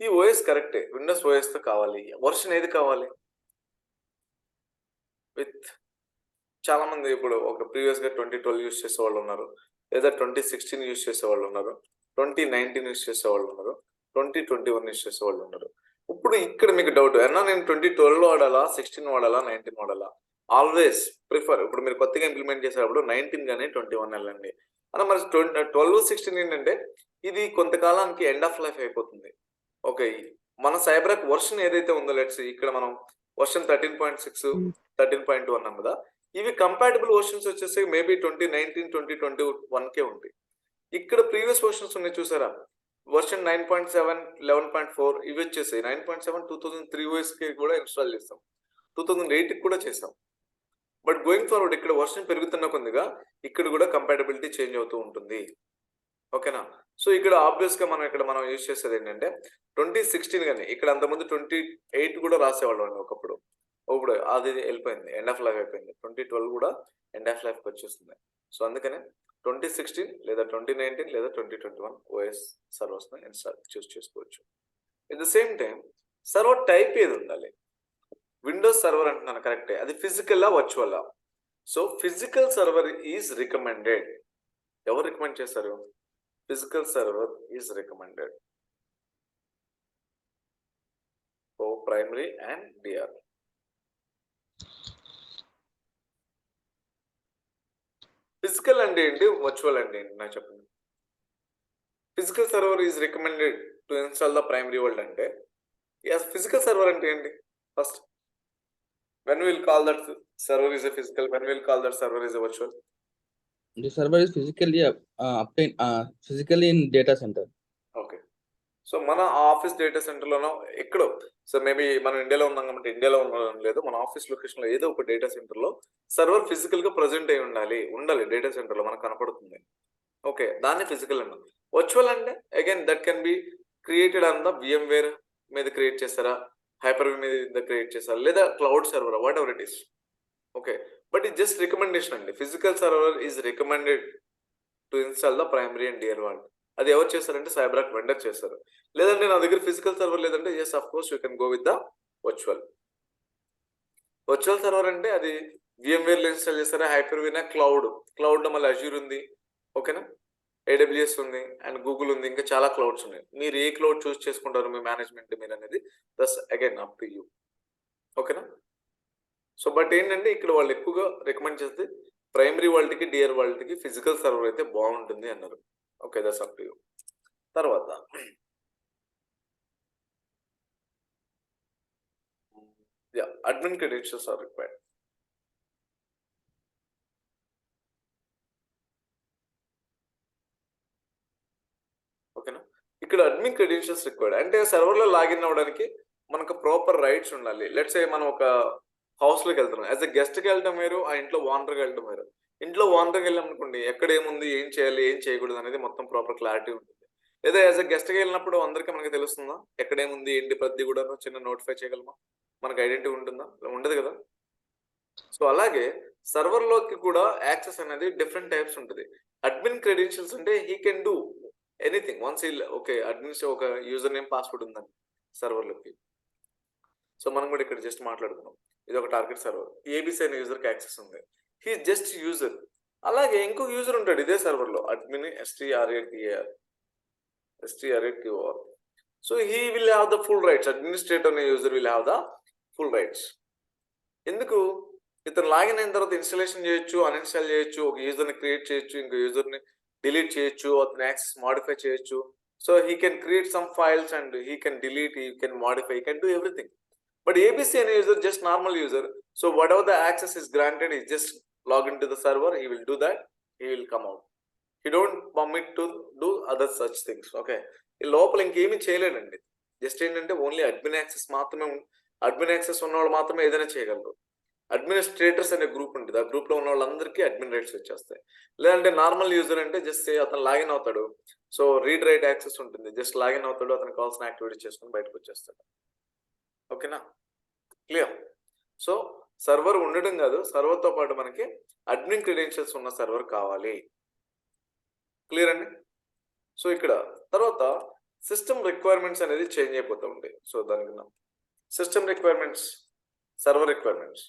[SPEAKER 1] ఈ ఓఎస్ కరెక్టే, విండోస్ ఓఎస్ తో కావాలి. వర్షన్ ఏది కావాలి? విత్ చాలా మంది ఇప్పుడు ఒక ప్రీవియస్ గా 2012 యూస్ చేసే వాళ్ళు ఉన్నారు, లేదా 2016 యూస్ చేసే వాళ్ళు ఉన్నారు, 2019 యూస్ చేసే వాళ్ళు ఉన్నారు, 2021 యూస్ చేసే వాళ్ళు ఉన్నారు. ఇప్పుడు ఇక్కడ మీకు డౌట్, అన్నా నేను 2012 వాడాలా, 16 వాడాలా, 19 వాడాలా? ఆల్వేస్ ప్రిఫర్, ఇప్పుడు మీరు కొత్తగా ఇంప్లిమెంట్ చేసేటప్పుడు 19 గానీ 21 వెళ్ళండి అన్న. మరి 12, 16 ఏంటంటే ఇది కొంతకాలానికి ఎండ్ ఆఫ్ లైఫ్ అయిపోతుంది. ఓకే, మన సైబర్ ఆర్క్ వర్షన్ ఏదైతే ఉందో లెట్స్ ఇక్కడ మనం వర్షన్ 13.6, 13.2 అన్నాం కదా. ఇవి కంపాటబుల్ వర్షన్స్ వచ్చేసి మేబీ 2019, 2021 కే ఉంది. ఇక్కడ ప్రీవియస్ వర్షన్స్ ఉన్నాయి చూసారా, వర్షన్ 9.7, 11.4 ఇవి వచ్చేసాయి. 9.7 2003 OS కి కూడా ఇన్స్టాల్ చేస్తాం, 2008 కి కూడా చేసాం. బట్ గోయింగ్ ఫార్వర్డ్ ఇక్కడ వర్షన్ పెరుగుతున్న కొద్దిగా ఇక్కడ కూడా కంపాటబిలిటీ చేంజ్ అవుతూ ఉంటుంది. ఓకేనా? సో ఇక్కడ ఆబ్వియస్ గా మనం యూజ్ చేసేది ఏంటంటే 2016 కానీ ఇక్కడ అంతకుముందు 28 కూడా రాసేవాళ్ళం అండి ఒకప్పుడు. ఇప్పుడు అది వెళ్ళిపోయింది, ఎండ్ ఆఫ్ లైఫ్ అయిపోయింది. 2012 కూడా ఎండ్ ఆఫ్ లైఫ్ వచ్చేస్తుంది. సో అందుకనే 2016 లేదా 2019 లేదా 2021 ఓఎస్ సర్వర్స్ చూస్ చేసుకోవచ్చు. At the same time server type ఏది ఉండాలి? విండోస్ సర్వర్ అంటున్నాను కరెక్టే, అది physical virtual. So physical server is recommended. ఎవరు రికమెండ్ చేస్తారు? Physical server is recommended for primary and DR. Physical అంటే ఏంటి, వర్చువల్ అంటే ఏంటి నాకు చెప్పండి. Physical server is recommended to install the primary world అంటే ఫిజికల్ సర్వర్ అంటే ఏంటి? First when we will call that server is a physical, when we will call that server is a virtual?
[SPEAKER 6] The server is physically in data center.
[SPEAKER 1] Okay, so మన office data centre లోనో ఎక్కడో, so maybe మనం ఇండియాలో ఉన్నాం కాబట్టి ఇండియాలో ఉండడం లేదు, మన ఆఫీస్ లొకేషన్ లో ఏదో ఒక డేటా సెంటర్ లో సర్వర్ ఫిజికల్ గా ప్రజెంట్ అయి ఉండాలి డేటా సెంటర్ లో మనకు కనపడుతుంది. ఓకే, దాన్ని ఫిజికల్ అన్నాం. వర్చువల్ అంటే again that can be created on the VMware మీద క్రియేట్ చేస్తారా, హైపర్ మీద క్రియేట్ చేస్తారా, లేదా cloud server, whatever it is. Okay, but ఇది జస్ట్ రికమెండేషన్ అండి. Physical server is recommended to install the primary and DR vault. అది ఎవరు చేస్తారంటే సైబరాక్ వెండర్ చేస్తారు. లేదంటే నా దగ్గర ఫిజికల్ సర్వర్ లేదంటే yes of course you can go with the virtual. Virtual server అంటే అది VMware లో ఇన్స్టాల్ చేస్తారా, హైపర్వినా, క్లౌడ్ లో మళ్ళీ అజ్యూర్ ఉంది, ఓకేనా, AWS ఉంది అండ్ గూగుల్ ఉంది, ఇంకా చాలా క్లౌడ్స్ ఉన్నాయి. మీరు ఏ క్లౌడ్ చూస్ చేసుకుంటారు మీ మేనేజ్మెంట్ మీరు అనేది that's again up to you, ఓకేనా. సో బట్ ఏంటంటే ఇక్కడ వాళ్ళు ఎక్కువగా రికమెండ్ చేస్తే ప్రైమరీ వాల్ట్కి డియర్ వాల్ట్కి ఫిజికల్ సర్వర్ అయితే బాగుంటుంది అన్నారు. Okay, that's up to you. తర్వాత అడ్మిన్ క్రెడెన్షియల్స్ ఆర్ రిక్వైర్డ్. ఓకేనా, ఇక్కడ అడ్మిన్ క్రెడెన్షియల్స్ రిక్వైర్డ్ అంటే సర్వర్లో లాగిన్ అవ్వడానికి మనకు ప్రాపర్ రైట్స్ ఉండాలి. లెట్స్ సే మనం ఒక హౌస్లోకి వెళ్తున్నాం, యాజ్ ఎ గెస్ట్కి వెళ్ళడం వేరు, ఆ ఇంట్లో ఓనర్కి వెళ్ళడం వేరు. ఇంట్లో ఓనర్కి వెళ్ళాం అనుకోండి, ఎక్కడ ఏముంది, ఏం చేయాలి, ఏం చేయకూడదు అనేది మొత్తం ప్రాపర్ క్లారిటీ ఉంటుంది. లేదా యాజ్ ఎ గెస్ట్కి వెళ్ళినప్పుడు అందరికీ మనకి తెలుస్తుందా ఎక్కడేముంది ఏంటి ప్రతి కూడా చిన్న నోటిఫై చేయగలమా, మనకు ఐడెంటిటీ ఉంటుందా, ఉండదు కదా. సో అలాగే సర్వర్లోకి కూడా యాక్సెస్ అనేది డిఫరెంట్ టైప్స్ ఉంటుంది. అడ్మిన్ క్రెడెన్షియల్స్ అంటే he can do anything once okay administrate ఒక యూజర్ నేమ్ పాస్వర్డ్ ఉందని సర్వర్లోకి. సో మనం కూడా ఇక్కడ జస్ట్ మాట్లాడుకున్నాం, ఇది ఒక టార్గెట్ సర్వర్, ABC అనే యూజర్కి యాక్సెస్ ఉంది, హీ జస్ట్ యూజర్. అలాగే ఇంకొక యూజర్ ఉంటాడు ఇదే సర్వర్లో, admin STR8QR. So he will have the full rights, administrator అనే user will have the full rights. ఎందుకు, ఇతను లాగిన్ అయిన తర్వాత ఇన్స్టాలేషన్ చేయొచ్చు, అన్ఇన్స్టాల్ చేయొచ్చు, ఒక యూజర్ని క్రియేట్ చేయొచ్చు, ఇంకో యూజర్ని డిలీట్ చేయొచ్చు, అతని యాక్సెస్ మాడిఫై చేయొచ్చు. So he can create some files and he can delete, he can modify, he can do everything. But ABC and user just normal user. So whatever the access is granted, he just log into the server. He will do that. He will come out. He don't permit to do other such things. Okay. ఈ లోపల ఇంకేమీ చేయలేడండి. Just ఏంటంటే only admin access మాత్రమే, admin access ఉన్నవాళ్ళు మాత్రమే ఏదైనా చేయగలరు. Administrators అనే గ్రూప్ ఉంటుంది, ఆ గ్రూప్ లో ఉన్న వాళ్ళందరికీ అడ్మిన్ రైట్స్ వచ్చేస్తాయి. లేదంటే నార్మల్ యూజర్ అంటే జస్ట్ అతను లాగిన్ అవుతాడు, సో రీడ్ రైట్ యాక్సెస్ ఉంటుంది, జస్ట్ లాగిన్ అవుతాడు, అతనికి కావాల్సిన యాక్టివిటీ చేసుకుని బయటకు వచ్చేస్తాడు. ఓకేనా, క్లియర్. సో సర్వర్ ఉండడం కాదు, సర్వర్తో పాటు మనకి అడ్మిన్ క్రెడెన్షియల్స్ ఉన్న సర్వర్ కావాలి. క్లియర్ అండి. సో ఇక్కడ తర్వాత సిస్టమ్ రిక్వైర్మెంట్స్ అనేది చేంజ్ అయిపోతూ ఉంటాయి. సో దానికి సిస్టమ్ రిక్వైర్మెంట్స్, సర్వర్ రిక్వైర్మెంట్స్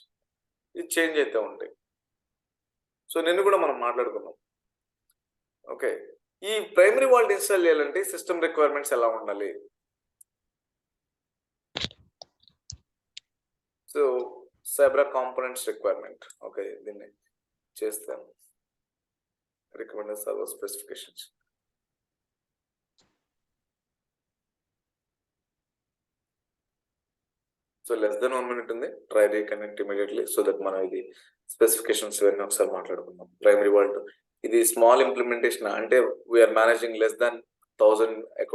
[SPEAKER 1] ఇది చేంజ్ అవుతూ ఉంటాయి. సో నిన్ను కూడా మనం మాట్లాడుకున్నాం. ఓకే, ఈ ప్రైమరీ వాల్ట్ ఇన్స్టాల్ చేయాలంటే సిస్టమ్ రిక్వైర్మెంట్స్ ఎలా ఉండాలి. So CyberArk components requirement, okay దీన్ని చేస్తాను, recommended server specifications. So less than 1 minute ఉంది, try reconnect immediately so that మనం ఇది స్పెసిఫికేషన్స్ ఇవన్నీ ఒకసారి మాట్లాడుకుందాం. ప్రైమరీ వాల్ట్ ఇది స్మాల్ ఇంప్లిమెంటేషన్, అంటే we're managing less than 1000 account